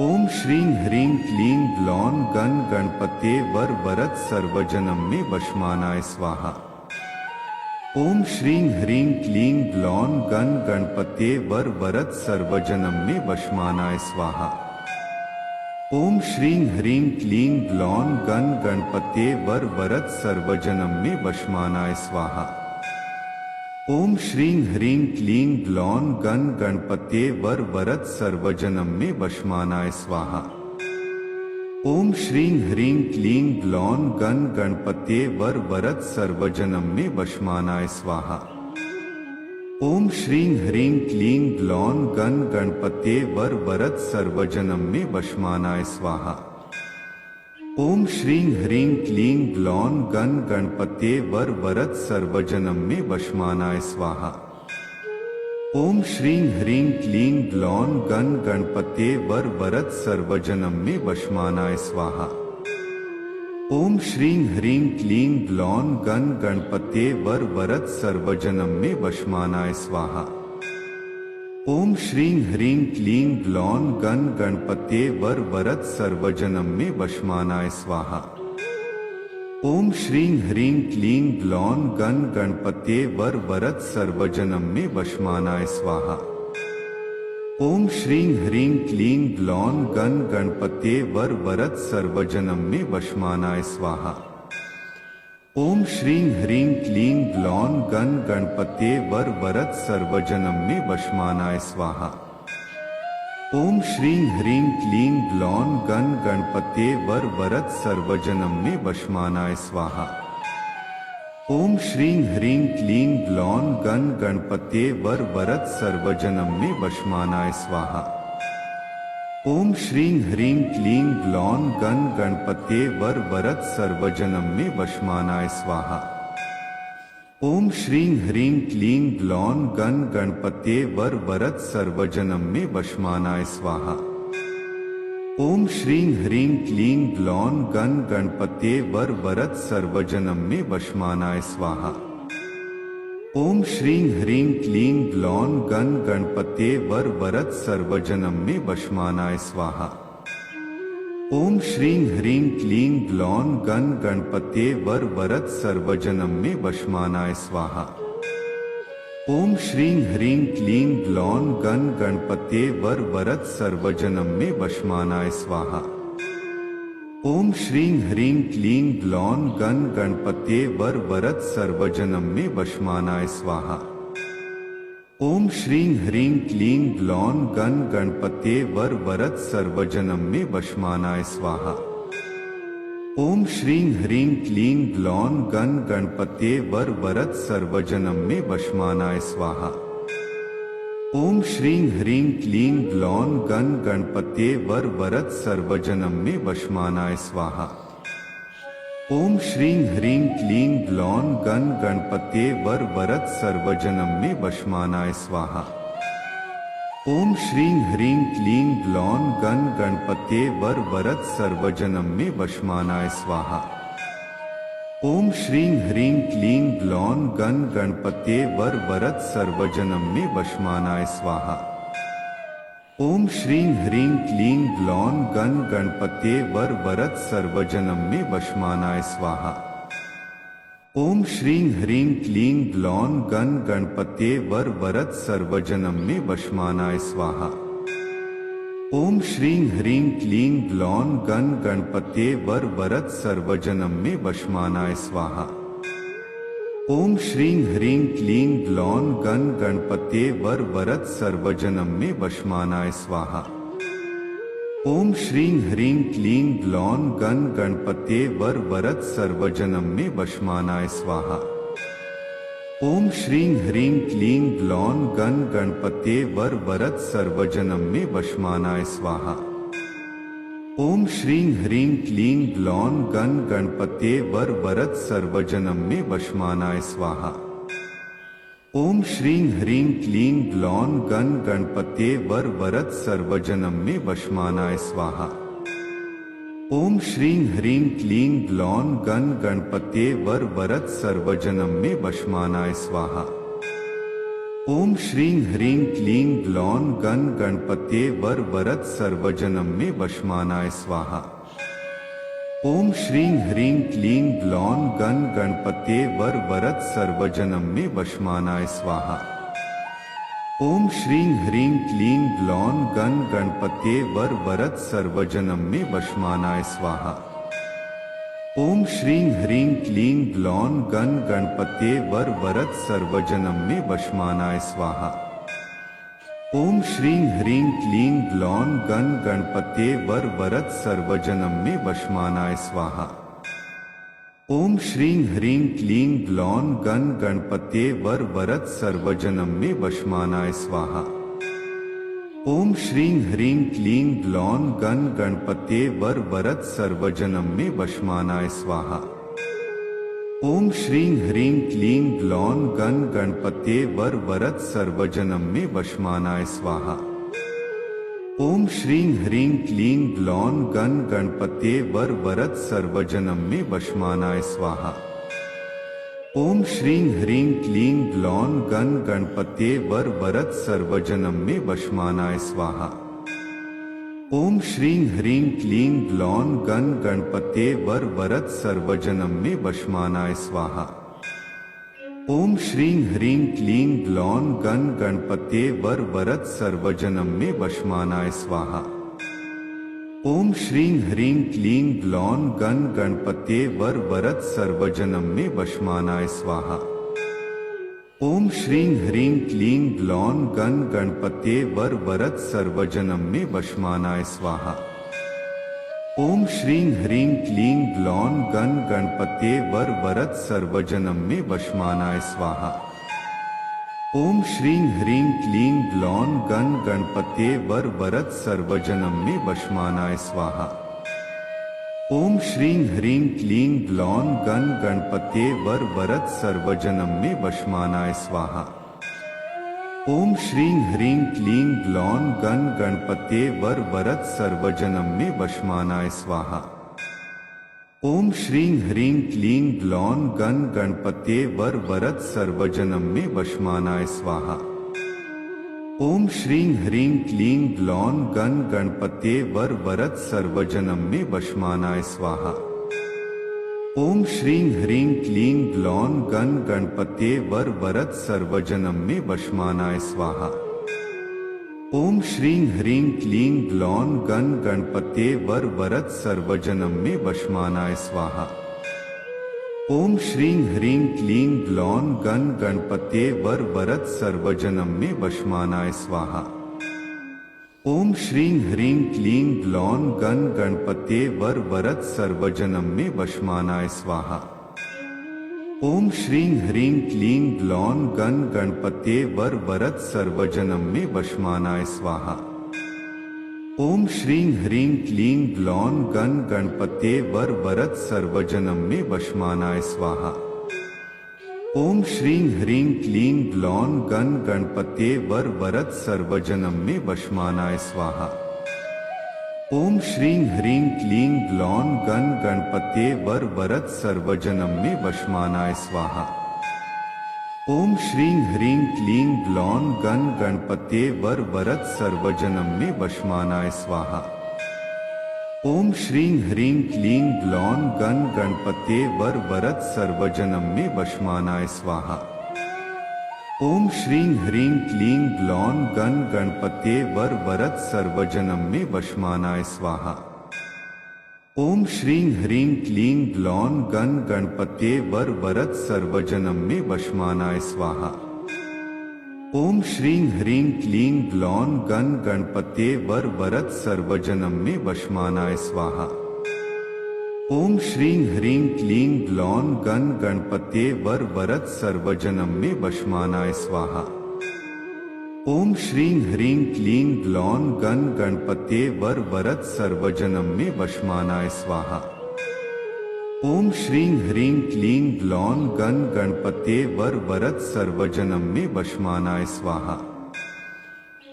ओम श्रीं ह्रीं क्लीं ग्लौं गण गणपते वर वरद सर्वजनम में वशमानाय स्वाहा। ओम श्रीं ह्रीं क्लीं ग्लौं गण गणपते वर वरद सर्वजनम में वशमानाय स्वाहा। ओम श्रीं ह्रीं क्लीं ग्लौं गण गणपते वर वरद सर्वजनम में वशमानाय स्वाहा। ओम श्रीं ह्रीं क्लीं ग्लौं गण गणपते वर वरद सर्वजनम में वशमानाय स्वाहा। ओम श्रीं ह्रीं क्लीं ग्लौं गण गणपते वर वरद सर्वजनम में वशमानाय स्वाहा। ओम श्रीं ह्रीं क्लीं ग्लौं गण गणपते वर वरद सर्वजनम में वशमानाय स्वाहा। ओम श्रीं ह्रीं क्लीं ग्लौं गण गणपते वर वरद सर्वजनम में वशमानाय स्वाहा। ओम श्रीं ह्रीं क्लीं ग्लौं गण गणपते वर वरद सर्वजनम में वशमानाय स्वाहा। ओम श्रीं ह्रीं क्लीं ग्लौं गण गणपते वर वरद सर्वजनम में वशमानाय स्वाहा। ओम श्रीं ह्रीं क्लीं ग्लौं गण गणपते वर वरद सर्वजनम में वशमानाय स्वाहा। ओम श्रीं ह्रीं क्लीं ग्लौं गण गणपते वर वरद सर्वजनम में वशमानाय स्वाहा। ओम श्रीं ह्रीं क्लीं ग्लौं गण गणपते वर वरद सर्वजनम में वशमानाय स्वाहा। ओम श्रीं ह्रीं क्लीं ग्लौं गण गणपते वर वरद सर्वजनम में वशमानाय स्वाहा। ओम श्रीं ह्रीं क्लीं ग्लौं गण गणपते वर वरद सर्वजनम में वशमानाय स्वाहा। ओम श्रीं ह्रीं क्लीं ग्लौं गण गणपते वर वरद सर्वजनम में वशमानाय स्वाहा। ओम श्रीं ह्रीं क्लीं ग्लौं गण गणपते वर वरद सर्वजनम में वशमानाय स्वाहा। ओम श्रीं ह्रीं क्लीं ग्लौं गण गणपत्ये वर वरद सर्वजनम में वशमानाय स्वाहा। ओम श्रीं ह्रीं क्लीं ग्लौं गण गणपत्ये वर वरद सर्वजनम में वशमानाय स्वाहा। ओम श्रीं ह्रीं क्लीं ग्लौं गण गणपत्ये वर वरद सर्वजनम में वशमानाय स्वाहा। ओम श्रीं ह्रीं क्लीं ग्लौं गण गणपत्ये वर वरद सर्वजनम में वशमानाय स्वाहा। ओम श्रीं ह्रीं क्लीं ग्लौं गण गणपत्ये वर वरद सर्वजनम में वशमानाय स्वाहा। ओम श्रीं ह्रीं क्लीं ग्लौं गण गणपत्ये वर वरद सर्वजनम में वशमानाय स्वाहा। ओम श्रीं ह्रीं क्लीं ग्लौं गण गणपत्ये वर वरद सर्वजनम में वशमानाय स्वाहा। ओम श्रीं ह्रीं क्लीं ग्लौं गण गणपत्ये वर वरद सर्वजनम में वशमानाय स्वाहा। ओम श्रीं ह्रीं क्लीं ग्लौं गण गणपत्ये वर वरद सर्वजनम में वशमानाय स्वाहा। ओम श्रीं ह्रीं क्लीं ग्लौं गण गणपत्ये वर वरद सर्वजनम में वशमानाय स्वाहा। ओम श्रीं ह्रीं क्लीं ग्लौं गण गणपत्ये वर वरद सर्वजनम में वशमानाय स्वाहा। ओम श्रीं ह्रीं क्लीं ग्लौं गण गणपत्ये वर वरद सर्वजनम में वशमानाय स्वाहा। ओम श्रीं ह्रीं क्लीं ग्लौं गण गणपत्ये वर वरद सर्वजनम में वशमानाय स्वाहा। ओम श्रीं ह्रीं क्लीं ग्लौं गण गणपत्ये वर वरद सर्वजनम में वशमानाय स्वाहा। ओम श्रीं ह्रीं क्लीं ग्लौं गण गणपत्ये वर वरद सर्वजनम में वशमानाय स्वाहा। ओम श्रीं ह्रीं क्लीं ग्लौं गण गणपत्ये वर वरद सर्वजनम में वशमानाय स्वाहा। ओम श्रीं ह्रीं क्लीं ग्लौं गण गणपत्ये वर वरद सर्वजनम में वशमानाय स्वाहा। ओम श्रीं ह्रीं क्लीं ग्लौं गण गणपत्ये वर वरद सर्वजनम में वशमानाय स्वाहा। ओम श्रीं ह्रीं क्लीं ग्लौं गण गणपत्ये वर वरद सर्वजनम में वशमानाय स्वाहा। ओम श्रीं ह्रीं क्लीं ग्लौं गण गणपत्ये वर वरद सर्वजनम में वशमानाय स्वाहा। ओम श्रीं ह्रीं क्लीं ग्लौं गण गणपत्ये वर वरद सर्वजनम में वशमानाय स्वाहा। ओम श्रीं ह्रीं क्लीं ग्लौं गण गणपत्ये वर वरद सर्वजनम में वशमानाय स्वाहा। ओम श्रीं ह्रीं क्लीं ग्लौं गण गणपत्ये वर वरद सर्वजनम में वशमानाय स्वाहा। ओम श्रीं ह्रीं क्लीं ग्लौं गण गणपत्ये वर वरद सर्वजनम में वशमानाय स्वाहा। ओम श्रीं ह्रीं क्लीं ग्लौं गण गणपत्ये वर वरद सर्वजनम में वशमानाय स्वाहा। ओम श्रीं ह्रीं क्लीं ग्लौं गण गणपत्ये वर वरद सर्वजनम में वशमानाय स्वाहा। ओम श्रीं ह्रीं क्लीं ग्लौं गण गणपत्ये वर वरद सर्वजनम में वशमानाय स्वाहा। ओम श्रीं ह्रीं क्लीं ग्लौं गण गणपत्ये वर वरद सर्वजनम में वशमानाय स्वाहा। ओम श्रीं ह्रीं क्लीं ग्लौं गण गणपत्ये वर वरद सर्वजनम में वशमानाय स्वाहा। ओम श्रीं ह्रीं क्लीं ग्लौं गण गणपत्ये वर वरद सर्वजनम में वशमानाय स्वाहा। ओम श्रीं ह्रीं क्लीं ग्लौं गण गणपत्ये वर वरद सर्वजनम में वशमानाय स्वाहा। ओम श्रीं ह्रीं क्लीं ग्लौं गण गणपत्ये वर वरद सर्वजनम में वशमानाय स्वाहा। ओम श्रीं ह्रीं क्लीं ग्लौं गण गणपत्ये वर वरद सर्वजनम में वशमानाय स्वाहा। ओम श्रीं ह्रीं क्लीं ग्लौं गण गणपत्ये वर वरद सर्वजनम में वशमानाय स्वाहा। ओम श्रीं ह्रीं क्लीं ग्लौं गण गणपत्ये वर वरद सर्वजनम में वशमानाय स्वाहा। ओम श्रीं ह्रीं क्लीं ग्लौं गण गणपत्ये वर वरद सर्वजनम में वशमानाय स्वाहा। ओम श्रीं ह्रीं क्लीं ग्लौं गण गणपत्ये वर वरद सर्वजनम में वशमानाय स्वाहा। ओम श्रीं ह्रीं क्लीं ग्लौं गण गणपते वर वरद सर्वजनम में वशमानाय स्वाहा। ओम श्रीं ह्रीं क्लीं ग्लौं गण गणपते वर वरद सर्वजनम में वशमानाय स्वाहा। ओम श्रीं ह्रीं क्लीं ग्लौं गण गणपते वर वरद सर्वजनम में वशमानाय स्वाहा। ओम श्रीं ह्रीं क्लीं ग्लौं गण गणपते वर वरद सर्वजनम में वशमानाय स्वाहा। ओम श्रीं ह्रीं क्लीं ग्लौं गण गणपते वर वरद सर्वजनम में वशमानाय स्वाहा। ओम श्रीं ह्रीं क्लीं ग्लौं गण गणपते वर वरद सर्वजनम में वशमानाय स्वाहा। ओम श्रीं ह्रीं क्लीं ग्लौं गण गणपते वर वरद सर्वजनम में वशमानाय स्वाहा। ओम श्रीं ह्रीं क्लीं ग्लौं गण गणपते वर वरद सर्वजनम में वशमानाय स्वाहा। ओम श्रीं ह्रीं क्लीं ग्लौं गण गणपते वर वरद सर्वजनम में वशमानाय स्वाहा। ओम श्रीं ह्रीं क्लीं ग्लौं गण गणपते वर वरद सर्वजनम में वशमानाय स्वाहा। ओम श्रीं ह्रीं क्लीं ग्लौं गण गणपते वर वरद सर्वजनम में वशमानाय स्वाहा। ओम श्रीं ह्रीं क्लीं ग्लौं गण गणपते वर वरद सर्वजनम में वशमानाय स्वाहा। ओम श्रीं ह्रीं क्लीं ग्लौं गण गणपते वर वरद सर्वजनम में वशमानाय स्वाहा। ओम श्रीं ह्रीं क्लीं ग्लौं गण गणपते वर वरद सर्वजनम में वशमानाय स्वाहा। ओम श्रीं ह्रीं क्लीं ग्लौं गण गणपते वर वरद सर्वजनम में वशमानाय स्वाहा। ओम श्रीं ह्रीं क्लीं ग्लौं गण गणपते वर वरद सर्वजनम में वशमानाय स्वाहा। ओम श्रीं ह्रीं क्लीं ग्लौं गण गणपते वर वरद सर्वजनम में वशमानाय स्वाहा। ओम श्रीं ह्रीं क्लीं ग्लौं गण गणपते वर वरद सर्वजनम में वशमानाय स्वाहा। ओम श्रीं ह्रीं क्लीं ग्लौं गण गणपते वर वरद सर्वजनम में वशमानाय स्वाहा। ओम श्रीं ह्रीं क्लीं ग्लौं गण गणपते वर वरद सर्वजनम में वशमानाय स्वाहा।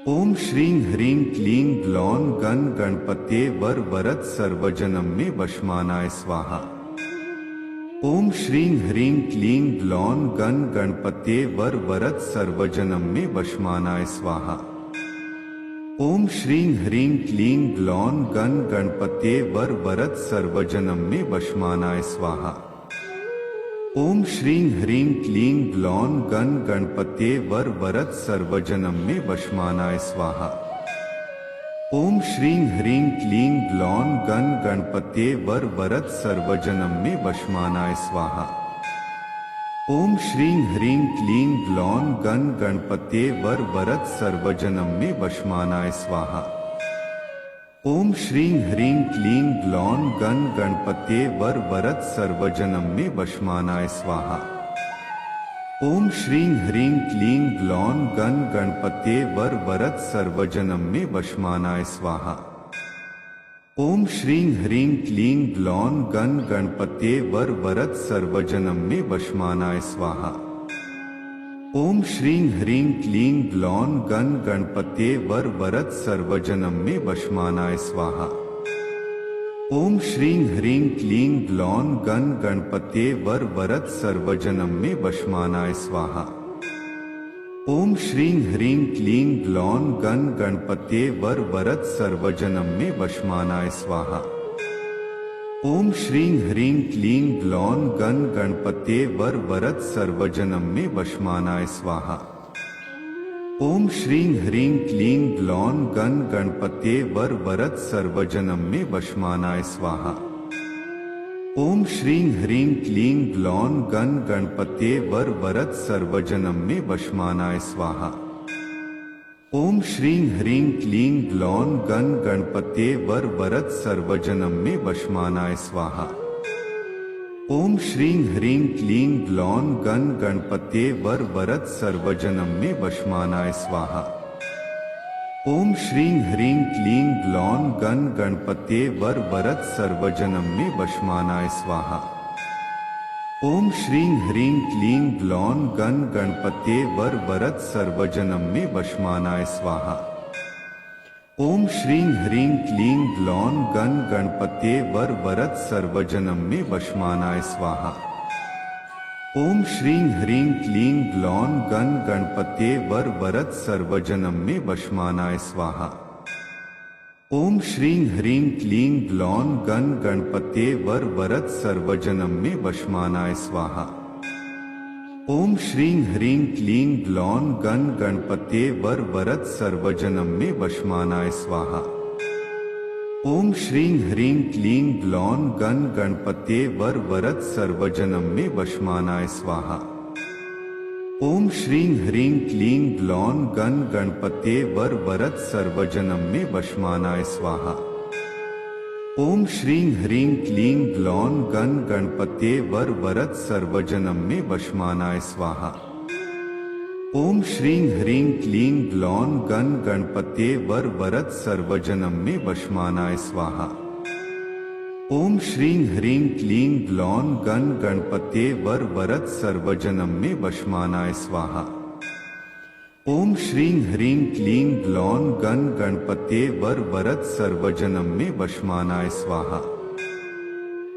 ओम श्रीं ह्रीं क्लीं ग्लौं गण गणपते वर वरद सर्वजनम में वशमानाय स्वाहा। ओम श्रीं ह्रीं क्लीं ग्लौं गण गणपते वर वरद सर्वजनम में वशमानाय स्वाहा। ओम श्रीं ह्रीं क्लीं ग्लौं गण गणपते वर वरद सर्वजनम में वशमानाय स्वाहा। ओम श्रीं ह्रीं क्लीं ग्लौं गण गणपते वर वरद सर्वजनम में वशमानाय स्वाहा। ओम श्रीं ह्रीं क्लीं ग्लौं गण गणपते वर वरद सर्वजनम में वशमानाय स्वाहा। ओम श्रीं ह्रीं क्लीं ग्लौं गण गणपते वर वरद सर्वजनम में वशमानाय स्वाहा। ओम श्रीं ह्रीं क्लीं ग्लौं गण गणपते वर वरद सर्वजनम में वशमानाय स्वाहा। ओम श्रीं ह्रीं क्लीं ग्लौं गण गणपते वर वरद सर्वजनम में वशमानाय स्वाहा। ओम श्रीं ह्रीं क्लीं ग्लौं गण गणपते वर वरद सर्वजनम में वशमानाय स्वाहा। ओम श्रीं ह्रीं क्लीं ग्लौं गण गणपते वर वरद सर्वजनम में वशमानाय स्वाहा। ओम श्रीं ह्रीं क्लीं ग्लौं गण गणपते वर वरद सर्वजनम में वशमानाय स्वाहा। ओम श्रीं ह्रीं क्लीं ग्लौं गण गणपते वर वरद सर्वजनम में वशमानाय स्वाहा। ओम श्रीं ह्रीं क्लीं ग्लौं गण गणपते वर वरद सर्वजनम में वशमानाय स्वाहा। ओम श्रीं ह्रीं क्लीं ग्लौं गण गणपते वर वरद सर्वजनम में वशमानाय स्वाहा। ओम श्रीं ह्रीं क्लीं ग्लौं गण गणपते वर वरद सर्वजनम में वशमानाय स्वाहा। ओम श्रीं ह्रीं क्लीं ग्लौं गण गणपते वर वरद सर्वजनम में वशमानाय स्वाहा। ओम श्रीं ह्रीं क्लीं ग्लौं गण गणपते वर वरद सर्वजनम में वशमानाय स्वाहा। ओम श्रीं ह्रीं क्लीं ग्लौं गण गणपते वर वरद सर्वजनम में वशमानाय स्वाहा। ओम श्रीं ह्रीं क्लीं ग्लौं गण गणपते वर वरद सर्वजनम में वशमानाय स्वाहा। ओम श्रीं ह्रीं क्लीं ग्लौं गण गणपते वर वरद सर्वजनम में वशमानाय स्वाहा। ओम श्रीं ह्रीं क्लीं ग्लौं गण गणपते वर वरद सर्वजनम में वशमानाय स्वाहा। ओम श्रीं ह्रीं क्लीं ग्लौं गण गणपते वर वरद सर्वजनम में वशमानाय स्वाहा। ओम श्रीं ह्रीं क्लीं ग्लौं गण गणपते वर वरद सर्वजनम में वशमानाय स्वाहा। ओम श्रीं ह्रीं क्लीं ग्लौं गण गणपते वर वरद सर्वजनम में वशमानाय स्वाहा। ओम श्रीं ह्रीं क्लीं ग्लौं गण गणपते वर वरद सर्वजनम में वशमानाय स्वाहा। ओम श्रीं ह्रीं क्लीं ग्लौं गण गणपते वर वरद सर्वजनम में वशमानाय स्वाहा। ओम श्रीं ह्रीं क्लीं ग्लौं गण गणपते वर वरद सर्वजनम में वशमानाय स्वाहा। ओम श्रीं ह्रीं क्लीं ग्लौं गण गणपते वर वरद सर्वजनम में वशमानाय स्वाहा। ओम श्रीं ह्रीं क्लीं ग्लौं गण गणपते वर वरद सर्वजनम में वशमानाय स्वाहा।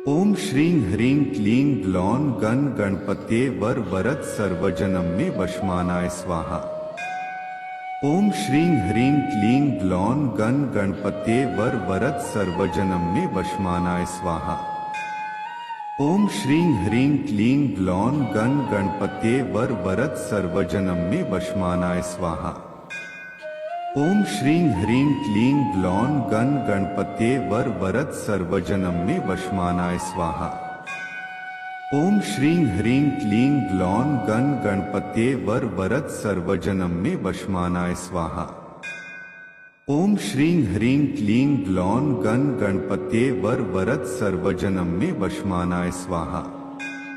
ओम श्रीं ह्रीं क्लीं ग्लौं गण गणपते वर वरद सर्वजनम में वशमानाय स्वाहा। ओम श्रीं ह्रीं क्लीं ग्लौं गण गणपते वर वरद सर्वजनम में वशमानाय स्वाहा। ओम श्रीं ह्रीं क्लीं ग्लौं गण गणपते वर वरद सर्वजनम में वशमानाय स्वाहा। ओम श्रीं ह्रीं क्लीं ग्लौं गण गणपते वर वरद सर्वजनम में वशमानाय स्वाहा। ओम श्रीं ह्रीं क्लीं ग्लौं गण गणपते वर वरद सर्वजनम में वशमानाय स्वाहा। ओम श्रीं ह्रीं क्लीं ग्लौं गण गणपते वर वरद सर्वजनम में वशमानाय स्वाहा।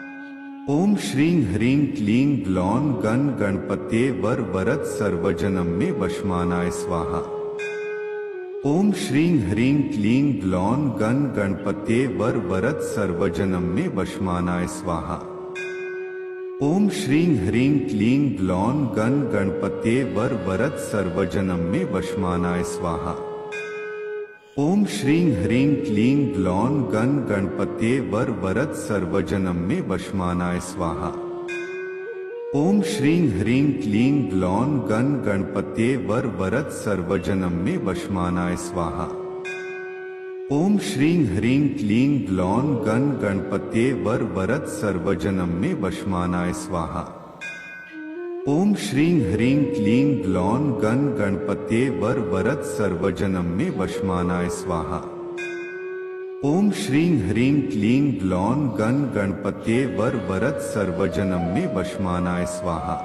ओम श्रीं ह्रीं क्लीं ग्लौं गण गणपते वर वरद सर्वजनम में वशमानाय स्वाहा। ओम श्रीं ह्रीं क्लीं ग्लौं गण गणपते वर वरद सर्वजनम में वशमानाय स्वाहा। ओम श्रीं ह्रीं क्लीं ग्लौं गण गणपते वर वरद सर्वजनम में वशमानाय स्वाहा। ओम श्रीं ह्रीं क्लीं ग्लौं गण गणपते वर वरद सर्वजनम में वशमानाय स्वाहा। ओम श्रीं ह्रीं क्लीं ग्लौं गण गणपते वर वरद सर्वजनम में वशमानाय स्वाहा। ओम श्रीं ह्रीं क्लीं ग्लौं गण गणपते वर वरद सर्वजनम में वशमानाय स्वाहा। ओम श्रीं ह्रीं क्लीं ग्लौं गण गणपते वर वरद सर्वजनम में वशमानाय स्वाहा। ओम श्रीं ह्रीं क्लीं ग्लौं गण गणपते वर वरद सर्वजनम में वशमानाय स्वाहा। ओम श्रीं ह्रीं क्लीं ग्लौं गण गणपते वर वरद सर्वजनम में वशमानाय स्वाहा।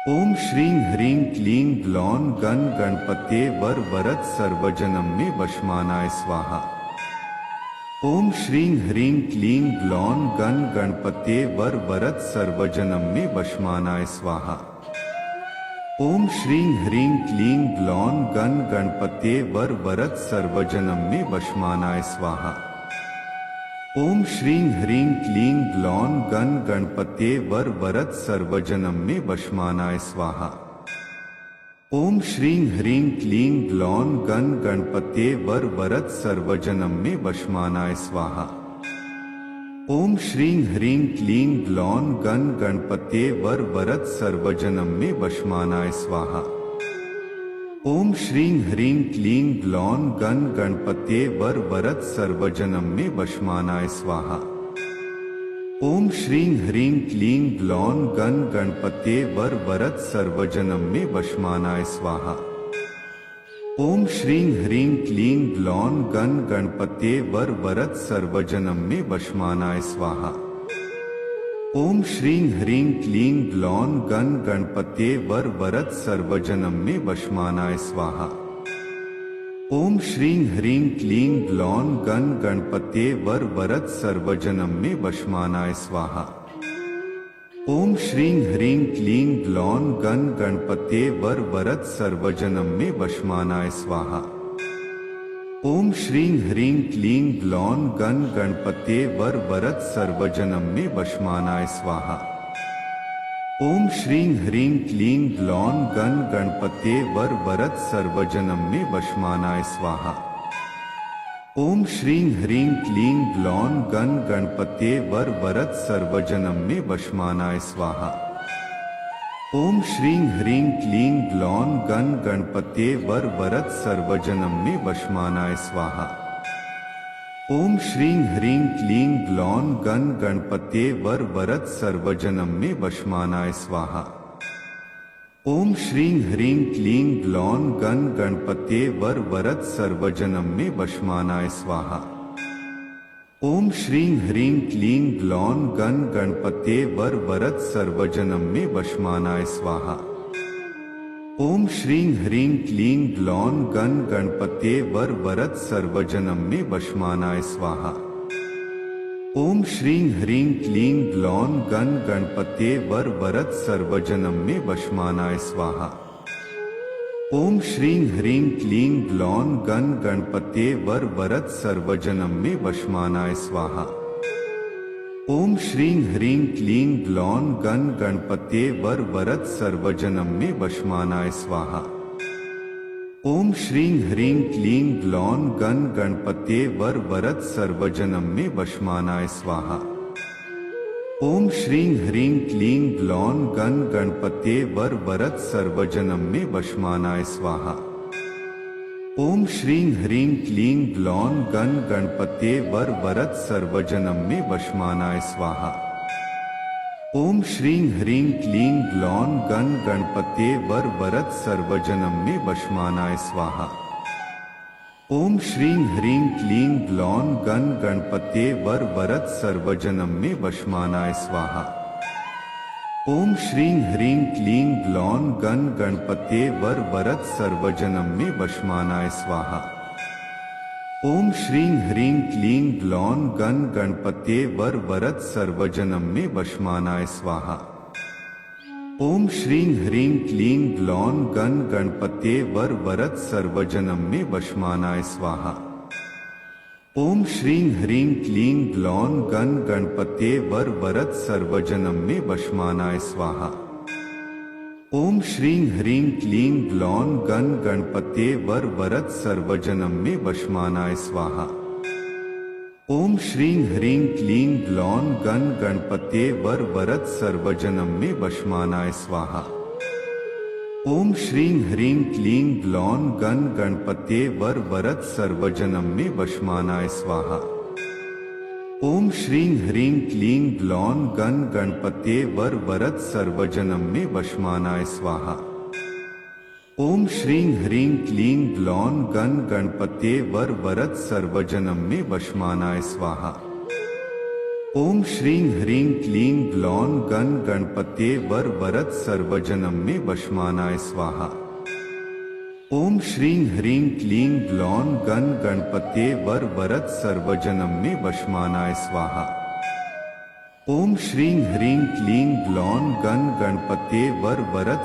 ओम श्रीं ह्रीं क्लीं ग्लौं गण गणपते वर वरद सर्वजनम में वशमानाय स्वाहा। ओम श्रीं ह्रीं क्लीं ग्लौं गण गणपते वर वरद सर्वजनम में वशमानाय स्वाहा। ओम श्रीं ह्रीं क्लीं ग्लौं गण गणपते वर वरद सर्वजनम में वशमानाय स्वाहा। ओम श्रीं ह्रीं क्लीं ग्लौं गण गणपते वर वरद सर्वजनम में वशमानाय स्वाहा। ओम श्रीं ह्रीं क्लीं ग्लौं गण गणपते वर वरद सर्वजनम में वशमानाय स्वाहा। ओम श्रीं ह्रीं क्लीं ग्लौं गण गणपते वर वरद सर्वजनम में वशमानाय स्वाहा। ओम श्रीं ह्रीं क्लीं ग्लौं गण गणपते वर वरद सर्वजनम में वशमानाय स्वाहा। ओम श्रीं ह्रीं क्लीं ग्लौं गण गणपते वर वरद सर्वजनम में वशमानाय स्वाहा। ओम श्रीं ह्रीं क्लीं ग्लौं गण गणपते वर वरद सर्वजनम में वशमानाय स्वाहा। ओम श्रीं ह्रीं क्लीं ग्लौं गण गणपते वर वरद सर्वजनम में वशमानाय स्वाहा। ओम श्रीं ह्रीं क्लीं ग्लौं गण गणपते वर वरद सर्वजनम में वशमानाय स्वाहा। ओम श्रीं ह्रीं क्लीं ग्लौं गण गणपते वर वरद सर्वजनम में वशमानाय स्वाहा। ओम श्रीं ह्रीं क्लीं ग्लौं गण गणपते वर वरद सर्वजनम में वशमानाय स्वाहा। ओम श्रीं ह्रीं क्लीं ग्लौं गण गणपते वर वरद सर्वजनम में वशमानाय स्वाहा। ओम श्रीं ह्रीं क्लीं ग्लौं गण गणपते वर वरद सर्वजनम में वशमानाय स्वाहा। ओम श्रीं ह्रीं क्लीं ग्लौं गण गणपते वर वरद सर्वजनम में वशमानाय स्वाहा। ओम श्रीं ह्रीं क्लीं ग्लौं गण गणपते वर वरद सर्वजनम में वशमानाय स्वाहा। ओम श्रीं ह्रीं क्लीं ग्लौं गण गणपते वर वरद सर्वजनम में वशमानाय स्वाहा। ओम श्रीं ह्रीं क्लीं ग्लौं गण गणपते वर वरद सर्वजनम में वशमानाय स्वाहा। ओम श्रीं ह्रीं क्लीं ग्लौं गण गणपते वर वरद सर्वजनम में वशमानाय स्वाहा। ओम श्रीं ह्रीं क्लीं ग्लौं गण गणपते वर वरद सर्वजनम में वशमानाय स्वाहा। ओम श्रीं ह्रीं क्लीं ग्लौं गण गणपते वर वरद सर्वजनम में वशमानाय स्वाहा। ओम श्रीं ह्रीं क्लीं ग्लौं गण गणपते वर वरद सर्वजनम में वशमानाय स्वाहा। ओम श्रीं ह्रीं क्लीं ग्लौं गण गणपते वर वरद सर्वजनम में वशमानाय स्वाहा। ओम श्रीं ह्रीं क्लीं ग्लौं गण गणपते वर वरद सर्वजनम में वशमानाय स्वाहा। ओम श्रीं ह्रीं क्लीं ग्लौं गण गणपते वर वरद सर्वजनम में वशमानाय स्वाहा। ओम श्रीं ह्रीं क्लीं ग्लौं गण गणपते वर वरद सर्वजनम में वशमानाय स्वाहा। ओम श्रीं ह्रीं क्लीं ग्लौं गण गणपते वर वरद सर्वजनम में वशमानाय स्वाहा। ओम श्रीं ह्रीं क्लीं ग्लौं गण गणपते वर वरद सर्वजनम में वशमानाय स्वाहा। ओम श्रीं ह्रीं क्लीं ग्लौं गण गणपते वर वरद सर्वजनम में वशमानाय स्वाहा। ओम श्रीं ह्रीं क्लीं ग्लौं गण गणपते वर वरद सर्वजनम में वशमानाय स्वाहा। ओम श्रीं ह्रीं क्लीं ग्लौं गण गणपते वर वरद सर्वजनम में वशमानाय स्वाहा। ओम श्रीं ह्रीं क्लीं ग्लौं गण गणपते वर वरद सर्वजनम में वशमानाय स्वाहा। ओम श्रीं ह्रीं क्लीं ग्लौं गण गणपते वर वरद सर्वजनम में वशमानाय स्वाहा। ओम श्रीं ह्रीं क्लीं ग्लौं गण गणपते वर वरद सर्वजनम में वशमानाय स्वाहा। ओम श्रीं ह्रीं क्लीं ग्लौं गण गणपते वर वरद सर्वजनम में वशमानाय स्वाहा। ओम श्रीं ह्रीं क्लीं ग्लौं गण गणपते वर वरद सर्वजनम में वशमानाय स्वाहा। ओम श्रीं ह्रीं क्लीं ग्लौं गण गणपते वर वरद सर्वजनम में वशमानाय स्वाहा। ओम श्रीं ह्रीं क्लीं ग्लौं गण गणपते वर वरद सर्वजनम में वशमानाय स्वाहा। ओम श्रीं ह्रीं क्लीं ग्लौं गण गणपते वर वरद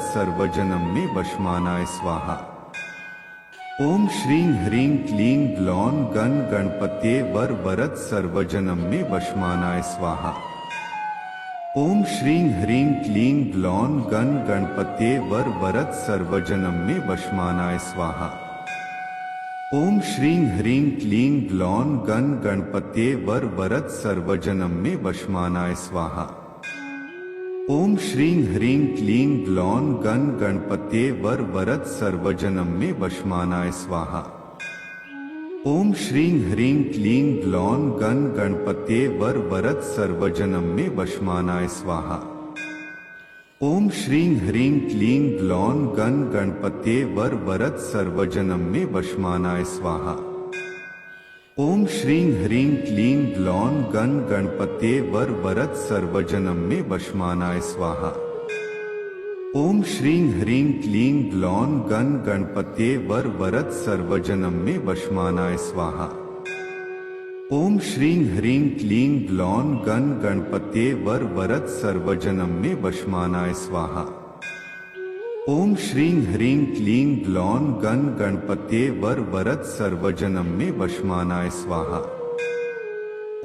सर्वजनम में वशमानाय स्वाहा। ओम श्रीं ह्रीं क्लीं ग्लौं गण गणपते वर वरद सर्वजनम में वशमानाय स्वाहा। ओम श्रीं ह्रीं क्लीं ग्लौं गण गणपते वर वरद सर्वजनम में वशमानाय स्वाहा। ओम श्रीं ह्रीं क्लीं ग्लौं गण गणपते वर वरद सर्वजनम में वशमानाय स्वाहा। ओम श्रीं ह्रीं क्लीं ग्लौं गण गणपते वर वरद सर्वजनम में वशमानाय स्वाहा। ओम श्रीं ह्रीं क्लीं ग्लौं गण गणपते वर वरद सर्वजनम में वशमानाय स्वाहा। ओम श्रीं ह्रीं क्लीं ग्लौं गण गणपते वर वरद सर्वजनम में वशमानाय स्वाहा। ओम श्रीं ह्रीं क्लीं ग्लौं गण गणपते वर वरद सर्वजनम में वशमानाय स्वाहा। ओम श्रीं ह्रीं क्लीं ग्लौं गण गणपत्ये वर वरद सर्वजनम में वशमानाय स्वाहा। ओम श्रीं ह्रीं क्लीं ग्लौं गण गणपत्ये वर वरद सर्वजनम में वशमानाय स्वाहा।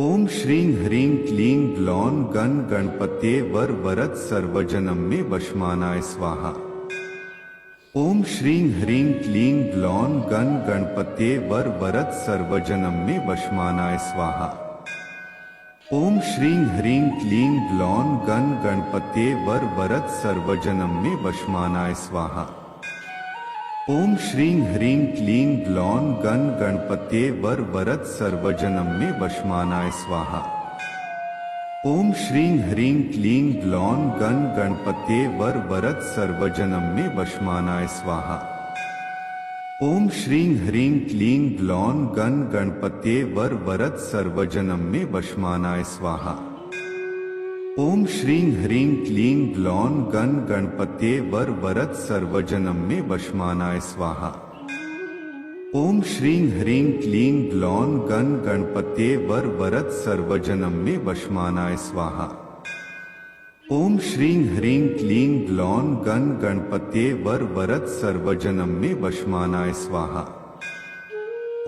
ओम श्रीं ह्रीं क्लीं ग्लौं गण गणपत्ये वर वरद सर्वजनम में वशमानाय स्वाहा। ओम श्रीं ह्रीं क्लीं ग्लौं गण गणपत्ये वर वरद सर्वजनम में वशमानाय स्वाहा। ओम श्रीं ह्रीं क्लीं ग्लौं गण गणपत्ये वर वरद सर्वजनम में वशमानाय स्वाहा। ओम श्रीं ह्रीं क्लीं ग्लौं गण गणपत्ये वर वरद सर्वजनम में वशमानाय स्वाहा। ओम श्रीं ह्रीं क्लीं ग्लौं गण गणपत्ये वर वरद सर्वजनम में वशमानाय स्वाहा। ओम श्रीं ह्रीं क्लीं ग्लौं गण गणपत्ये वर वरद सर्वजनम में वशमानाय स्वाहा। ओम श्रीं ह्रीं क्लीं ग्लौं गण गणपत्ये वर वरद सर्वजनम में वशमानाय स्वाहा। ओम श्रीं ह्रीं क्लीं ग्लौं गण गणपत्ये वर वरद सर्वजनम में वशमानाय स्वाहा। ओम श्रीं ह्रीं क्लीं ग्लौं गण गणपत्ये वर वरद सर्वजनम में वशमानाय स्वाहा।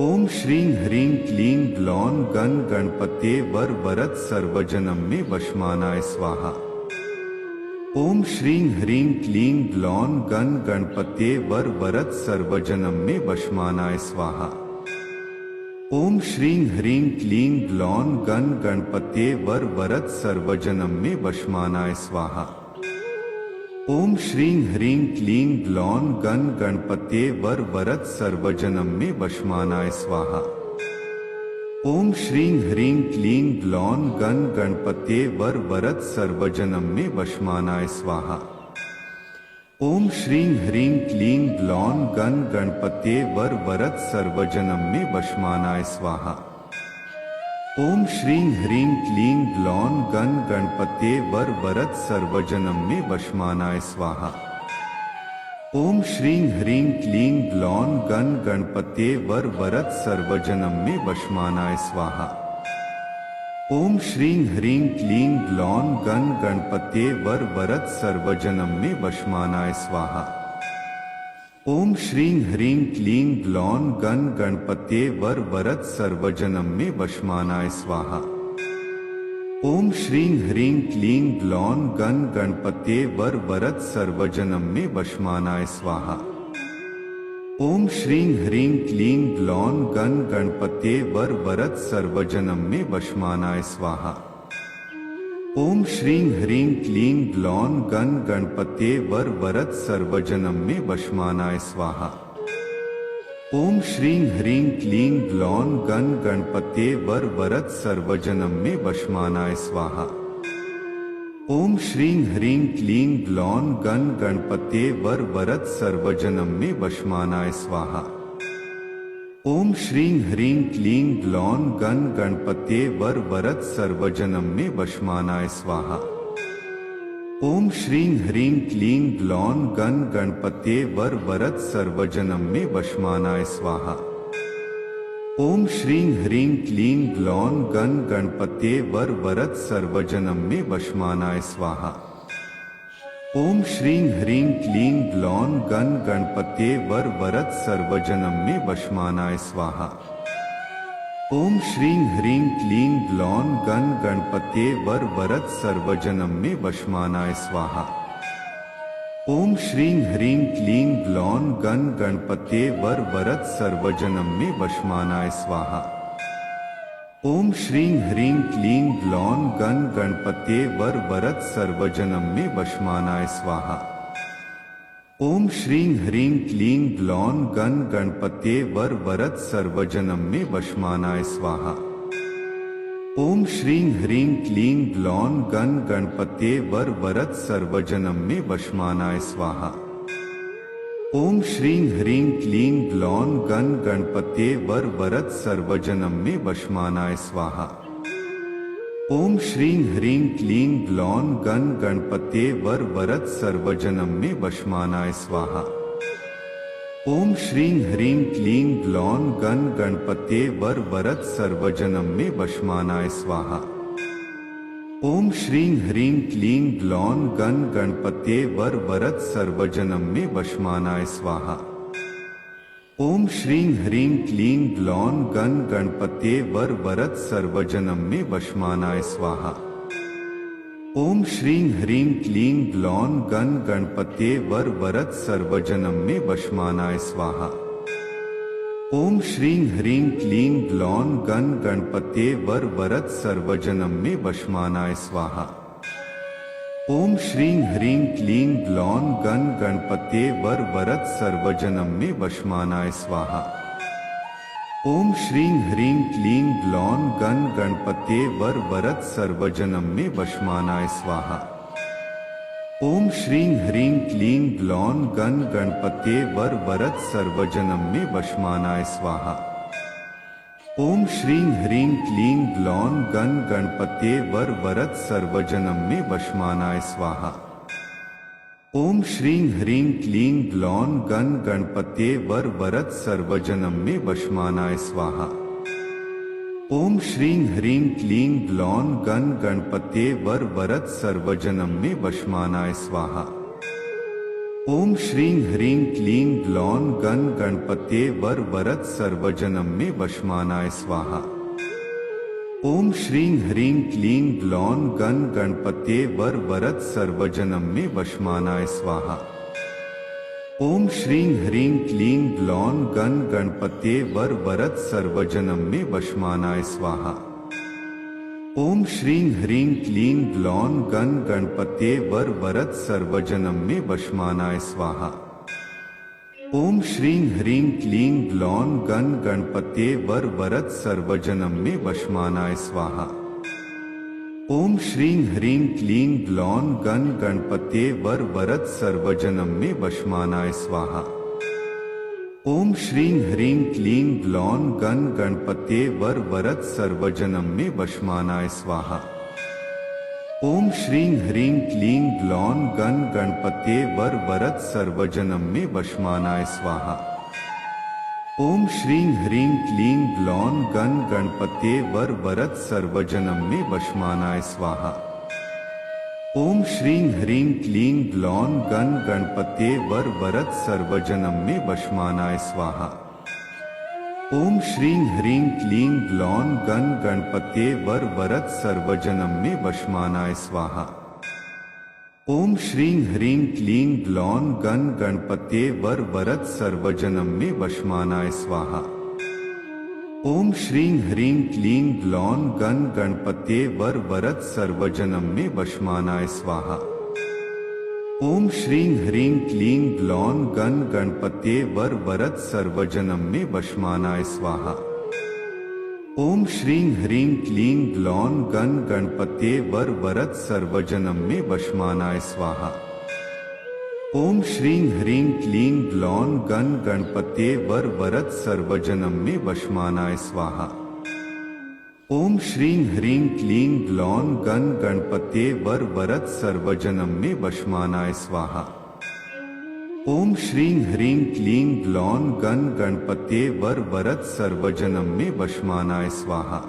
ओम श्रीं ह्रीं क्लीं ग्लौं गण गणपत्ये वर वरद सर्वजनम में वशमानाय स्वाहा। ओम श्रीं ह्रीं क्लीं ग्लौं गण गणपत्ये वर वरद सर्वजनम में वशमानाय स्वाहा। ओम श्रीं ह्रीं क्लीं ग्लौं गण गणपत्ये वर वरद सर्वजनम में वशमानाय स्वाहा। ओम श्रीं ह्रीं क्लीं ग्लौं गण गणपत्ये वर वरद सर्वजनम में वशमानाय स्वाहा। ओम श्रीं ह्रीं क्लीं ग्लौं गण गणपत्ये वर वरद सर्वजनम में वशमानाय स्वाहा। ओम श्रीं ह्रीं क्लीं ग्लौं गण गणपत्ये वर वरद सर्वजनम में वशमानाय स्वाहा। ओम श्रीं ह्रीं क्लीं ग्लौं गण गणपत्ये वर वरद सर्वजनम में वशमानाय स्वाहा। ओम श्रीं ह्रीं क्लीं ग्लौं गण गणपत्ये वर वरद सर्वजनम में वशमानाय स्वाहा। ओम श्रीं ह्रीं क्लीं ग्लौं गण गणपत्ये वर वरद सर्वजनम में वशमानाय स्वाहा। ओम श्रीं ह्रीं क्लीं ग्लौं गण गणपत्ये वर वरद सर्वजनम में वशमानाय स्वाहा। ओम श्रीं ह्रीं क्लीं ग्लौं गण गणपत्ये वर वरद सर्वजनम में वशमानाय स्वाहा। ओम श्रीं ह्रीं क्लीं ग्लौं गण गणपत्ये वर वरद सर्वजनम में वशमानाय स्वाहा। ओम श्रीं ह्रीं क्लीं ग्लौं गण गणपत्ये वर वरद सर्वजनम में वशमानाय स्वाहा। ओम श्रीं ह्रीं क्लीं ग्लौं गण गणपत्ये वर वरद सर्वजनम में वशमानाय स्वाहा। ओम श्रीं ह्रीं क्लीं ग्लौं गण गणपत्ये वर वरद सर्वजनम में वशमानाय स्वाहा। ओम श्रीं ह्रीं क्लीं ग्लौं गण गणपत्ये वर वरद सर्वजनम में वशमानाय स्वाहा। ओम श्रीं ह्रीं क्लीं ग्लौं गण गणपत्ये वर वरद सर्वजनम में वशमानाय स्वाहा। ओम श्रीं ह्रीं क्लीं ग्लौं गण गणपत्ये वर वरद सर्वजनम में वशमानाय स्वाहा। ओम श्रीं ह्रीं क्लीं ग्लौं गण गणपत्ये वर वरद सर्वजनम में वशमानाय स्वाहा। ओम श्रीं ह्रीं क्लीं ग्लौं गण गणपत्ये वर वरद सर्वजनम में वशमानाय स्वाहा। ओम श्रीं ह्रीं क्लीं ग्लौं गण गणपत्ये वर वरद सर्वजनम में वशमानाय स्वाहा। ओम श्रीं ह्रीं क्लीं ग्लौं गण गणपत्ये वर वरद सर्वजनम में वशमानाय स्वाहा। ओम श्रीं ह्रीं क्लीं ग्लौं गण गणपत्ये वर वरद सर्वजनम में वशमानाय स्वाहा। ओम श्रीं ह्रीं क्लीं ग्लौं गण गणपत्ये वर वरद सर्वजनम में वशमानाय स्वाहा। ओम श्रीं ह्रीं क्लीं ग्लौं गण गणपत्ये वर वरद सर्वजनम में वशमानाय स्वाहा। ओम श्रीं ह्रीं क्लीं ग्लौं गण गणपत्ये वर वरद सर्वजनम में वशमानाय स्वाहा। ओम श्रीं ह्रीं क्लीं ग्लौं गण गणपते वर वरद सर्वजनम में वशमानाय स्वाहा। ओम श्रीं ह्रीं क्लीं ग्लौं गण गणपते वर वरद सर्वजनम में वशमानाय स्वाहा। ओम श्रीं ह्रीं क्लीं ग्लौं गण गणपते वर वरद सर्वजनम में वशमानाय स्वाहा। ओम श्रीं ह्रीं क्लीं ग्लौं गण गणपते वर वरद सर्वजनम में वशमानाय स्वाहा। ओम श्रीं ह्रीं क्लीं ग्लौं गण गणपते वर वरद सर्वजनम में वशमानाय स्वाहा। ओम श्रीं ह्रीं क्लीं ग्लौं गण गणपते वर वरद सर्वजनम में वशमानाय स्वाहा। ओम श्रीं ह्रीं क्लीं ग्लौं गण गणपते वर वरद सर्वजनम में वशमानाय स्वाहा। ओम श्रीं ह्रीं क्लीं ग्लौं गण गणपते वर वरद सर्वजनम में वशमानाय स्वाहा। ओम श्रीं ह्रीं क्लीं ग्लौं गण गणपते वर वरद सर्वजनम में वशमानाय स्वाहा। ओम श्रीं ह्रीं क्लीं ग्लौं गण गणपते वर वरद सर्वजनम में वशमानाय स्वाहा। ओम श्रीं ह्रीं क्लीं ग्लौं गण गणपते वर वरद सर्वजनम में वशमानाय स्वाहा। ओम श्रीं ह्रीं क्लीं ग्लौं गण गणपते वर वरद सर्वजनम में वशमानाय स्वाहा। ओम श्रीं ह्रीं क्लीं ग्लौं गण गणपते वर वरद सर्वजनम में वशमानाय स्वाहा। ओम श्रीं ह्रीं क्लीं ग्लौं गण गणपते वर वरद सर्वजनम में वशमानाय स्वाहा। ओम श्रीं ह्रीं क्लीं ग्लौं गण गणपते वर वरद सर्वजनम में वशमानाय स्वाहा। ओम श्रीं ह्रीं क्लीं ग्लौं गण गणपते वर वरद सर्वजनम में वशमानाय स्वाहा। ओम श्रीं ह्रीं क्लीं ग्लौं गण गणपते वर वरद सर्वजनम में वशमानाय स्वाहा। ओम श्रीं ह्रीं क्लीं ग्लौं गण गणपते वर वरद सर्वजनम में वशमानाय स्वाहा। ओम श्रीं ह्रीं क्लीं ग्लौं गण गणपते वर वरद सर्वजनम में वशमानाय स्वाहा। ओम श्रीं ह्रीं क्लीं ग्लौं गण गणपते वर वरद सर्वजनम में वशमानाय स्वाहा। ओम श्रीं ह्रीं क्लीं ग्लौं गण गणपते वर वरद सर्वजनम में वशमानाय स्वाहा। ओम श्रीं ह्रीं क्लीं ग्लौं गण गणपते वर वरद सर्वजनम में वशमानाय स्वाहा। ओम श्रीं ह्रीं क्लीं ग्लौं गण गणपते वर वरद सर्वजनम में वशमानाय स्वाहा। ओम श्रीं ह्रीं क्लीं ग्लौं गण गणपते वर वरद सर्वजनम में वशमानाय स्वाहा। ओम श्रीं ह्रीं क्लीं ग्लौं गण गणपते वर वरद सर्वजनम में वशमानाय स्वाहा। ओम श्रीं ह्रीं क्लीं ग्लौं गण गणपते वर वरद सर्वजनम में वशमानाय स्वाहा। ओम श्रीं ह्रीं क्लीं ग्लौं गण गणपते वर वरद सर्वजनम में वशमानाय स्वाहा। ओम श्रीं ह्रीं क्लीं ग्लौं गण गणपते वर वरद सर्वजनम में वशमानाय स्वाहा। ओम श्रीं ह्रीं क्लीं ग्लौं गण गणपते वर वरद सर्वजनम में वशमानाय स्वाहा।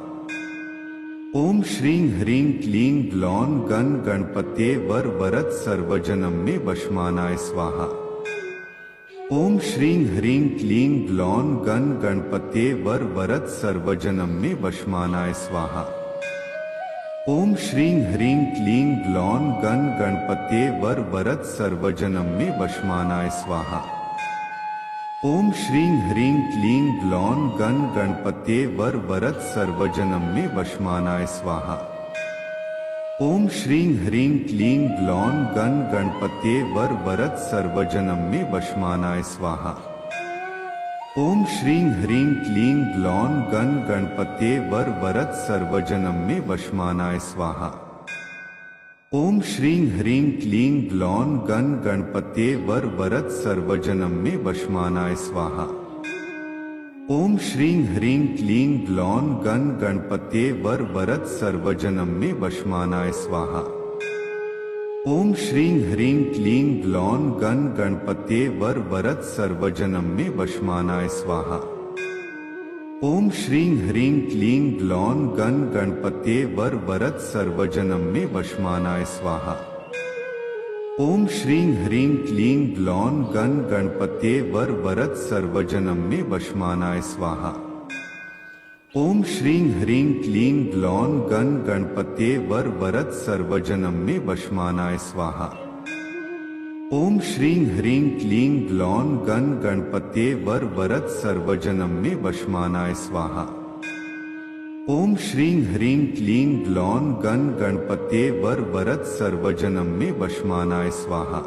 ओम श्रीं ह्रीं क्लीं ग्लौं गण गणपते वर वरद सर्वजनम में वशमानाय स्वाहा। ओम श्रीं ह्रीं क्लीं ग्लौं गण गणपते वर वरद सर्वजनम में वशमानाय स्वाहा। ओम श्रीं ह्रीं क्लीं ग्लौं गण गणपते वर वरद सर्वजनम में वशमानाय स्वाहा। ओम श्रीं ह्रीं क्लीं ग्लौं गण गणपते वर वरद सर्वजनम में वशमानाय स्वाहा। ओम श्रीं ह्रीं क्लीं ग्लौं गण गणपते वर वरद सर्वजनम में वशमानाय स्वाहा। ओम श्रीं ह्रीं क्लीं ग्लौं गण गणपते वर वरद सर्वजनम में वशमानाय स्वाहा। ओम श्रीं ह्रीं क्लीं ग्लौं गण गणपते वर वरद सर्वजनम में वशमानाय स्वाहा। ओम श्रीं ह्रीं क्लीं ग्लौं गण गणपते वर वरद सर्वजनम में वशमानाय स्वाहा। ओम श्रीं ह्रीं क्लीं ग्लौं गण गणपते वर वरद सर्वजनम में वशमानाय स्वाहा। ओम श्रीं ह्रीं क्लीं ग्लौं गण गणपते वर वरद सर्वजनम में वशमानाय स्वाहा। ओम श्रीं ह्रीं क्लीं ग्लौं गण गणपते वर वरद सर्वजनम में वशमानाय स्वाहा। ओम श्रीं ह्रीं क्लीं ग्लौं गण गणपते वर वरद सर्वजनम में वशमानाय स्वाहा। ओम श्रीं ह्रीं क्लीं ग्लौं गण गणपते वर वरद सर्वजनम में वशमानाय स्वाहा। ओम श्रीं ह्रीं क्लीं ग्लौं गण गणपते वर वरद सर्वजनम में वशमानाय स्वाहा।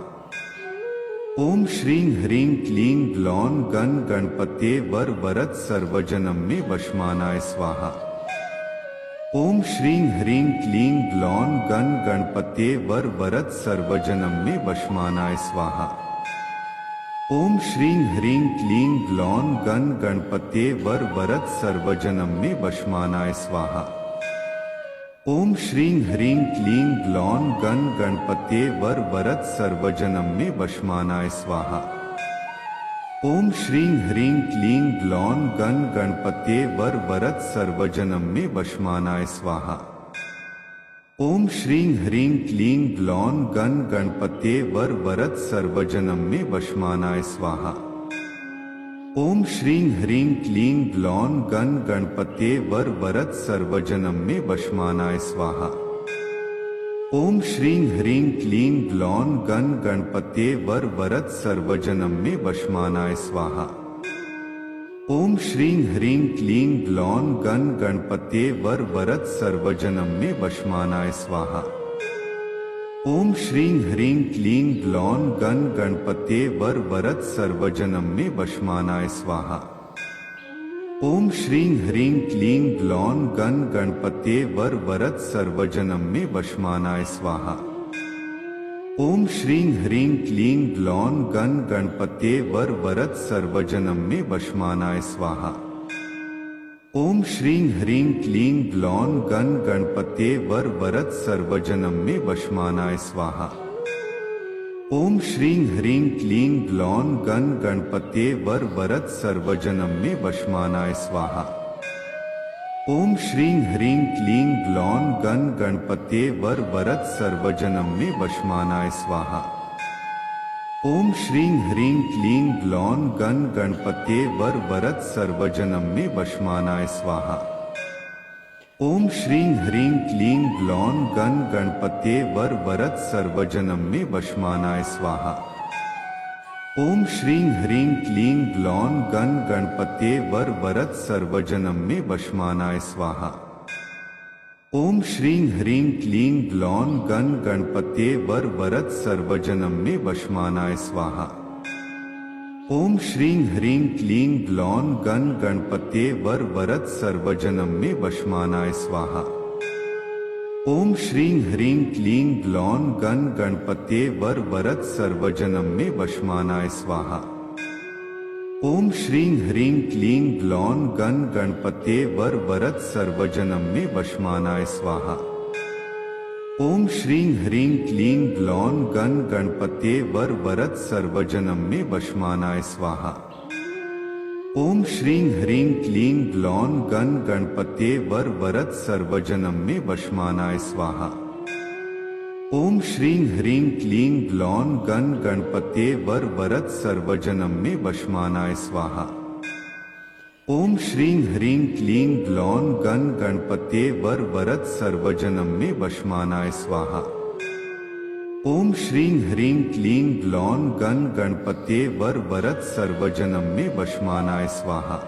ओम श्रीं ह्रीं क्लीं ग्लौं गण गणपते वर वरद सर्वजनम में वशमानाय स्वाहा। ओम श्रीं ह्रीं क्लीं ग्लौं गण गणपते वर वरद सर्वजनम में वशमानाय स्वाहा। ओम श्रीं ह्रीं क्लीं ग्लौं गण गणपते वर वरद सर्वजनम में वशमानाय स्वाहा। ओम श्रीं ह्रीं क्लीं ग्लौं गण गणपते वर वरद सर्वजनम में वशमानाय स्वाहा। ओम श्रीं ह्रीं क्लीं ग्लौं गण गणपते वर वरद सर्वजनम में वशमानाय स्वाहा। ओम श्रीं ह्रीं क्लीं ग्लौं गण गणपते वर वरद सर्वजनम में वशमानाय स्वाहा। ओम श्रीं ह्रीं क्लीं ग्लौं गण गणपते वर वरद सर्वजनम में वशमानाय स्वाहा। ओम श्रीं ह्रीं क्लीं ग्लौं गण गणपते वर वरद सर्वजनम में वशमानाय स्वाहा। ओम श्रीं ह्रीं क्लीं ग्लौं गण गणपते वर वरद सर्वजनम में वशमानाय स्वाहा। ओम श्रीं ह्रीं क्लीं ग्लौं गण गणपते वर वरद सर्वजनम में वशमानाय स्वाहा। ओम श्रीं ह्रीं क्लीं ग्लौं गण गणपते वर वरद सर्वजनम में वशमानाय स्वाहा। ओम श्रीं ह्रीं क्लीं ग्लौं गण गणपते वर वरद सर्वजनम में वशमानाय स्वाहा। ओम श्रीं ह्रीं क्लीं ग्लौं गण गणपते वर वरद सर्वजनम में वशमानाय स्वाहा। ओम श्रीं ह्रीं क्लीं ग्लौं गण गणपते वर वरद सर्वजनम में वशमानाय स्वाहा। ओम श्रीं ह्रीं क्लीं ग्लौं गण गणपते वर वरद सर्वजनम में वशमानाय स्वाहा। ओम श्रीं ह्रीं क्लीं ग्लौं गण गणपते वर वरद सर्वजनम में वशमानाय स्वाहा। ओम श्रीं ह्रीं क्लीं ग्लौं गण गणपते वर वरद सर्वजनम में वशमानाय स्वाहा। ओम श्रीं ह्रीं क्लीं ग्लौं गण गणपते वर वरद सर्वजनम में वशमानाय स्वाहा। ओम श्रीं ह्रीं क्लीं ग्लौं गण गणपते वर वरद सर्वजनम में वशमानाय स्वाहा। ओम श्रीं ह्रीं क्लीं ग्लौं गण गणपते वर वरद सर्वजनम में वशमानाय स्वाहा। ओम श्रीं ह्रीं क्लीं ग्लौं गण गणपते वर वरद सर्वजनम में वशमानाय स्वाहा। ओम श्रीं ह्रीं क्लीं ग्लौं गण गणपते वर वरद सर्वजनम में वशमानाय स्वाहा। ओम श्रीं ह्रीं क्लीं ग्लौं गण गणपते वर वरद सर्वजनम में वशमानाय स्वाहा। ओम श्रीं ह्रीं क्लीं ग्लौं गण गणपते वर वरद सर्वजनम में वशमानाय स्वाहा। ओम श्रीं ह्रीं क्लीं ग्लौं गण गणपते वर वरद सर्वजनम में वशमानाय स्वाहा। ओम श्रीं ह्रीं क्लीं ग्लौं गण गणपते वर वरद सर्वजनम में वशमानाय स्वाहा। ओम श्रीं ह्रीं क्लीं ग्लौं गण गणपते वर वरद सर्वजनम में वशमानाय स्वाहा।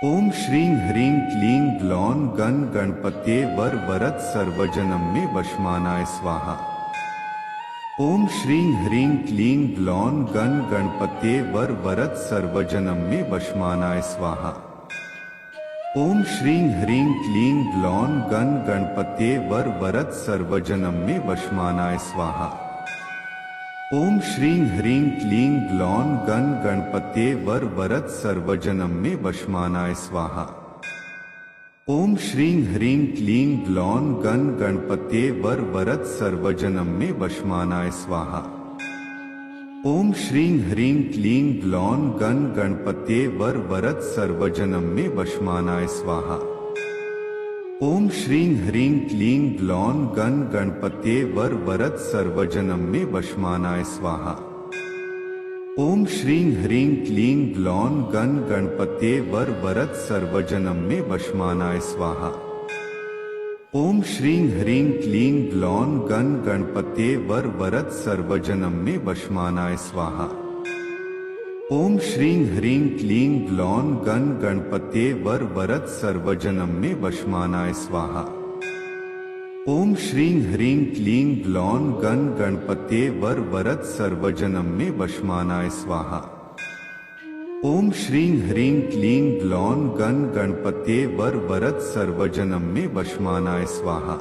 ओम श्रीं ह्रीं क्लीं ग्लौं गण गणपते वर वरद सर्वजनम में वशमानाय स्वाहा। ओम श्रीं ह्रीं क्लीं ग्लौं गण गणपते वर वरद सर्वजनम में वशमानाय स्वाहा। ओम श्रीं ह्रीं क्लीं ग्लौं गण गणपते वर वरद सर्वजनम में वशमानाय स्वाहा। ओम श्रीं ह्रीं क्लीं ग्लौं गण गणपते वर वरद सर्वजनम में वशमानाय स्वाहा। ओम श्रीं ह्रीं क्लीं ग्लौं गण गणपत्ये वर वरद सर्वजनम में वशमानाय स्वाहा। ओम श्रीं ह्रीं क्लीं ग्लौं गण गणपत्ये वर वरद सर्वजनम में वशमानाय स्वाहा। ओम श्रीं ह्रीं क्लीं ग्लौं गण गणपत्ये वर वरद सर्वजनम में वशमानाय स्वाहा। ओम श्रीं ह्रीं क्लीं ग्लौं गण गणपत्ये वर वरद सर्वजनम में वशमानाय स्वाहा। ओम श्रीं ह्रीं क्लीं ग्लौं गण गणपत्ये वर वरद सर्वजनम में वशमानाय स्वाहा। ओम श्रीं ह्रीं क्लीं ग्लौं गण गणपत्ये वर वरद सर्वजनम में वशमानाय स्वाहा। ओम श्रीं ह्रीं क्लीं ग्लौं गण गणपत्ये वर वरद सर्वजनम में वशमानाय स्वाहा। ओम श्रीं ह्रीं क्लीं ग्लौं गण गणपत्ये वर वरद सर्वजनम में वशमानाय स्वाहा।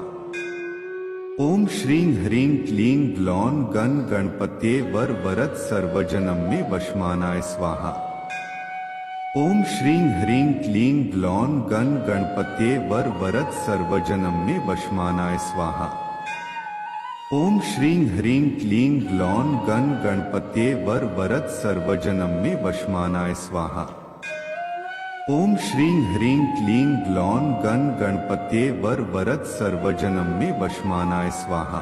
ओम श्रीं ह्रीं क्लीं ग्लौं गण गणपत्ये वर वरद सर्वजनम में वशमानाय स्वाहा। ओम श्रीं ह्रीं क्लीं ग्लौं गण गणपत्ये वर वरद सर्वजनम में वशमानाय स्वाहा। ओम श्रीं ह्रीं क्लीं ग्लौं गण गणपत्ये वर वरद सर्वजनम में वशमानाय स्वाहा। ओम श्रीं ह्रीं क्लीं ग्लौं गण गणपत्ये वर वरद सर्वजनम में वशमानाय स्वाहा।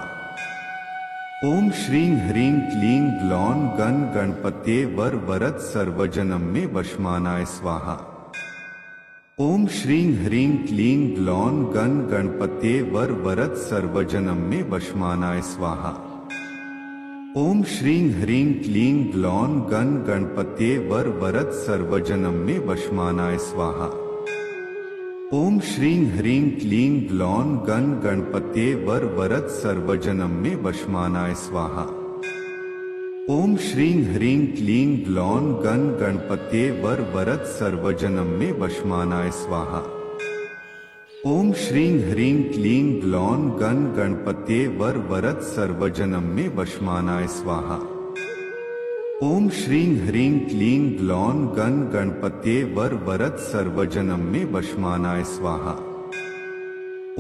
ओम श्रीं ह्रीं क्लीं ग्लौं गण गणपत्ये वर वरद सर्वजनम में वशमानाय स्वाहा। ओम श्रीं ह्रीं क्लीं ग्लौं गण गणपत्ये वर वरद सर्वजनम में वशमानाय स्वाहा। ओम श्रीं ह्रीं क्लीं ग्लौं गण गणपत्ये वर वरद सर्वजनम में वशमानाय स्वाहा। ओम श्रीं ह्रीं क्लीं ग्लौं गण गणपत्ये वर वरद सर्वजनम में वशमानाय स्वाहा। ओम श्रीं ह्रीं क्लीं ग्लौं गण गणपत्ये वर वरद सर्वजनम में वशमानाय स्वाहा। ओम श्रीं ह्रीं क्लीं ग्लौं गण गणपत्ये वर वरद सर्वजनम में वशमानाय स्वाहा। ओम श्रीं ह्रीं क्लीं ग्लौं गण गणपत्ये वर वरद सर्वजनम में वशमानाय स्वाहा।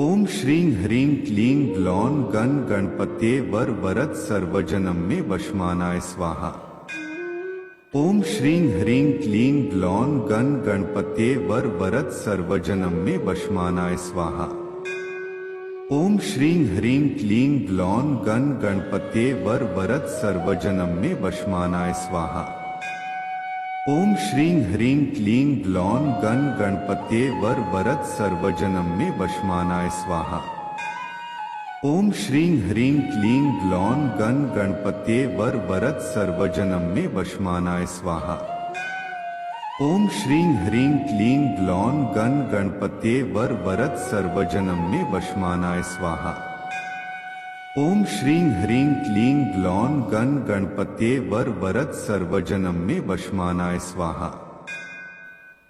ओम श्रीं ह्रीं क्लीं ग्लौं गण गणपत्ये वर वरद सर्वजनम में वशमानाय स्वाहा। ओम श्रीं ह्रीं क्लीं ग्लौं गण गणपत्ये वर वरद सर्वजनम में वशमानाय स्वाहा। ओम श्रीं ह्रीं क्लीं ग्लौं गण गणपत्ये वर वरद सर्वजनम में वशमानाय स्वाहा। ओम श्रीं ह्रीं क्लीं ग्लौं गण गणपत्ये वर वरद सर्वजनम में वशमानाय स्वाहा। ओम श्रीं ह्रीं क्लीं ग्लौं गण गणपत्ये वर वरद सर्वजनम में वशमानाय स्वाहा। ओम श्रीं ह्रीं क्लीं ग्लौं गण गणपत्ये वर वरद सर्वजनम में वशमानाय स्वाहा। ओम श्रीं ह्रीं क्लीं ग्लौं गण गणपत्ये वर वरद सर्वजनम में वशमानाय स्वाहा।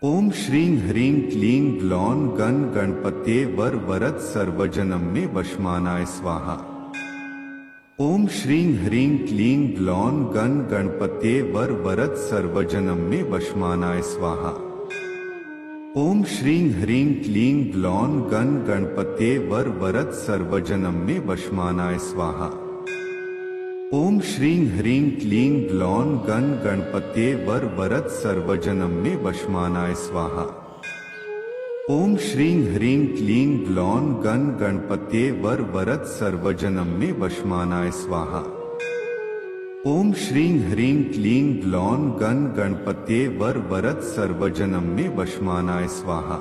ओम श्रीं ह्रीं क्लीं ग्लौं गण गणपत्ये वर वरद सर्वजनम में वशमानाय स्वाहा। ओम श्रीं ह्रीं क्लीं ग्लौं गण गणपत्ये वर वरद सर्वजनम में वशमानाय स्वाहा। ओम श्रीं ह्रीं क्लीं ग्लौं गण गणपत्ये वर वरद सर्वजनम में वशमानाय स्वाहा। ओम श्रीं ह्रीं क्लीं ग्लौं गण गणपत्ये वर वरद सर्वजनम में वशमानाय स्वाहा। ओम श्रीं ह्रीं क्लीं ग्लौं गण गणपत्ये वर वरद सर्वजनम में वशमानाय स्वाहा। ओम श्रीं ह्रीं क्लीं ग्लौं गण गणपत्ये वर वरद सर्वजनम में वशमानाय स्वाहा।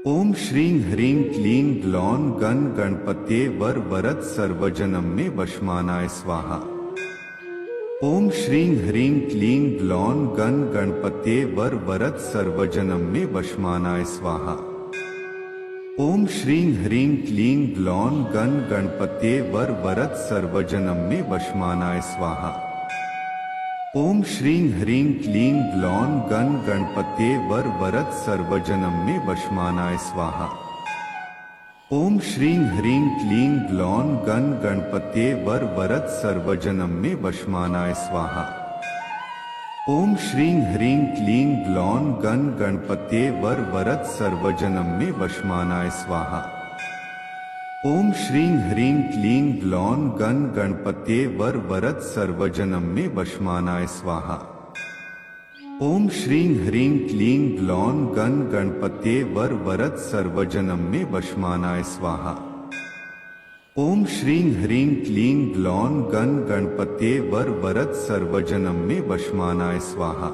ओम श्रीं ह्रीं क्लीं ग्लौं गण गणपत्ये वर वरद सर्वजनम में वशमानाय स्वाहा। ओम श्रीं ह्रीं क्लीं ग्लौं गण गणपत्ये वर वरद सर्वजनम में वशमानाय स्वाहा। ओम श्रीं ह्रीं क्लीं ग्लौं गण गणपत्ये वर वरद सर्वजनम में वशमानाय स्वाहा। ओम श्रीं ह्रीं क्लीं ग्लौं गण गणपत्ये वर वरद सर्वजनम में वशमानाय स्वाहा। ओम श्रीं ह्रीं क्लीं ग्लौं गण गणपत्ये वर वरद सर्वजनम में वशमानाय स्वाहा। ओम श्रीं ह्रीं क्लीं ग्लौं गण गणपत्ये वर वरद सर्वजनम में वशमानाय स्वाहा। ओम श्रीं ह्रीं क्लीं ग्लौं गण गणपत्ये वर वरद सर्वजनम में वशमानाय स्वाहा। ओम श्रीं ह्रीं क्लीं ग्लौं गण गणपत्ये वर वरद सर्वजनम में वशमानाय स्वाहा। ओम श्रीं ह्रीं क्लीं ग्लौं गण गणपत्ये वर वरद सर्वजनम में वशमानाय स्वाहा।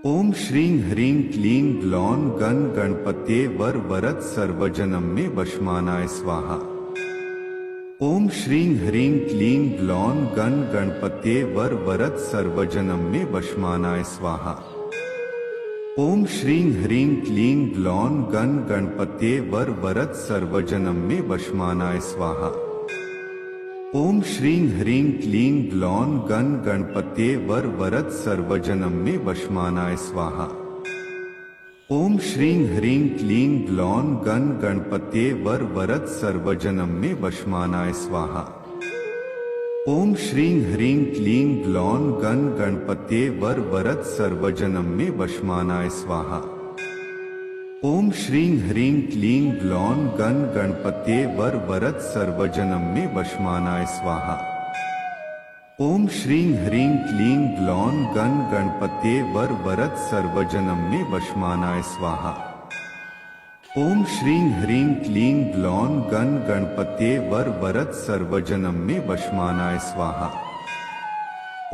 ओम श्रीं ह्रीं क्लीं ग्लौं गण गणपत्ये वर वरद सर्वजनम में वशमानाय स्वाहा। ओम श्रीं ह्रीं क्लीं ग्लौं गण गणपत्ये वर वरद सर्वजनम में वशमानाय स्वाहा। ओम श्रीं ह्रीं क्लीं ग्लौं गण गणपत्ये वर वरद सर्वजनम में वशमानाय स्वाहा। ओम श्रीं ह्रीं क्लीं ग्लौं गण गणपत्ये वर वरद सर्वजनम में वशमानाय स्वाहा। ओम श्रीं ह्रीं क्लीं ग्लौं गण गणपत्ये वर वरद सर्वजनम में वशमानाय स्वाहा। ओम श्रीं ह्रीं क्लीं ग्लौं गण गणपत्ये वर वरद सर्वजनम में वशमानाय स्वाहा। ओम श्रीं ह्रीं क्लीं ग्लौं गण गणपत्ये वर वरद सर्वजनम में वशमानाय स्वाहा। ओम श्रीं ह्रीं क्लीं ग्लौं गण गणपत्ये वर वरद सर्वजनम में वशमानाय स्वाहा। ओम श्रीं ह्रीं क्लीं ग्लौं गण गणपत्ये वर वरद सर्वजनम में वशमानाय स्वाहा।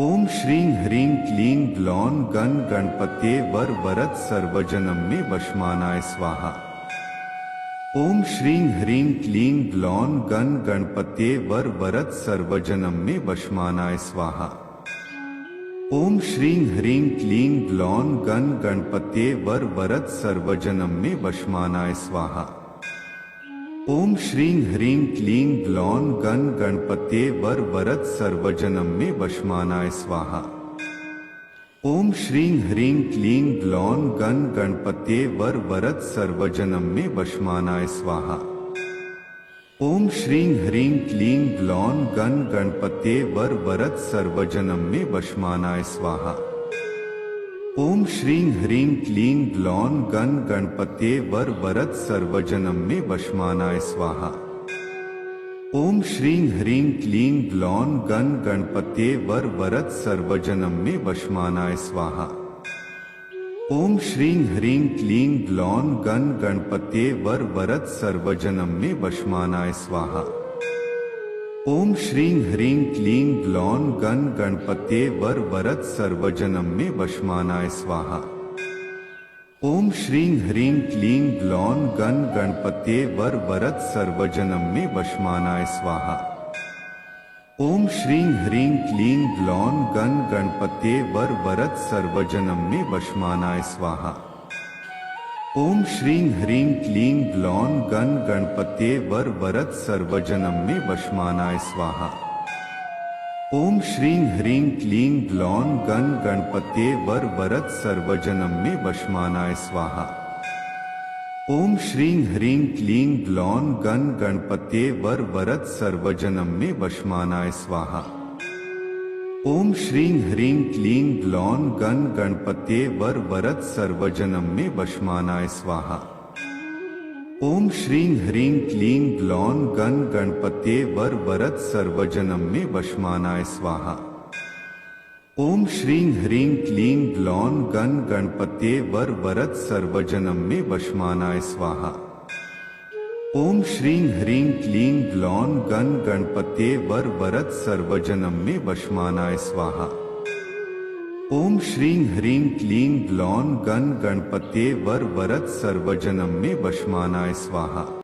ओम श्रीं ह्रीं क्लीं ग्लौं गण गणपत्ये वर वरद सर्वजनम में वशमानाय स्वाहा। ओम श्रीं ह्रीं क्लीं ग्लौं गण गणपत्ये वर वरद सर्वजनम में वशमानाय स्वाहा। ओम श्रीं ह्रीं क्लीं ग्लौं गण गणपत्ये वर वरद सर्वजनम में वशमानाय स्वाहा। ओम श्रीं ह्रीं क्लीं ग्लौं गण गणपत्ये वर वरद सर्वजनम में वशमानाय स्वाहा। ओम श्रीं ह्रीं क्लीं ग्लौं गण गणपत्ये वर वरद सर्वजनम में वशमानाय स्वाहा। ओम श्रीं ह्रीं क्लीं ग्लौं गण गणपत्ये वर वरद सर्वजनम में वशमानाय स्वाहा। ओम श्रीं ह्रीं क्लीं ग्लौं गण गणपत्ये वर वरद सर्वजनम में वशमानाय स्वाहा। ओम श्रीं ह्रीं क्लीं ग्लौं गण गणपत्ये वर वरद सर्वजनम में वशमानाय स्वाहा। ओम श्रीं ह्रीं क्लीं ग्लौं गण गणपत्ये वर वरद सर्वजनम में वशमानाय स्वाहा। ओम श्रीं ह्रीं क्लीं ग्लौं गण गणपत्ये वर वरद सर्वजनम में वशमानाय स्वाहा। ओम श्रीं ह्रीं क्लीं ग्लौं गण गणपत्ये वर वरद सर्वजनम में वशमानाय स्वाहा। ओम श्रीं ह्रीं क्लीं ग्लौं गण गणपत्ये वर वरद सर्वजनम में वशमानाय स्वाहा। ओम श्रीं ह्रीं क्लीं ग्लौं गण गणपत्ये वर वरद सर्वजनम में वशमानाय स्वाहा। ओम श्रीं ह्रीं क्लीं ग्लौं गण गणपत्ये वर वरद सर्वजनम में वशमानाय स्वाहा। ओम श्रीं ह्रीं क्लीं ग्लौं गण गणपत्ये वर वरद सर्वजनम में वशमानाय स्वाहा। ओम श्रीं ह्रीं क्लीं ग्लौं गण गणपत्ये वर वरद सर्वजनम में वशमानाय स्वाहा। ओम श्रीं ह्रीं क्लीं ग्लौं गण गणपत्ये वर वरद सर्वजनम में वशमानाय स्वाहा। ओम श्रीं ह्रीं क्लीं ग्लौं गण गणपत्ये वर वरद सर्वजनम में वशमानाय स्वाहा। ओम श्रीं ह्रीं क्लीं ग्लौं गण गणपत्ये वर वरद सर्वजनम में वशमानाय स्वाहा। ओम श्रीं ह्रीं क्लीं ग्लौं गण गणपत्ये वर वरद सर्वजनम में वशमानाय स्वाहा।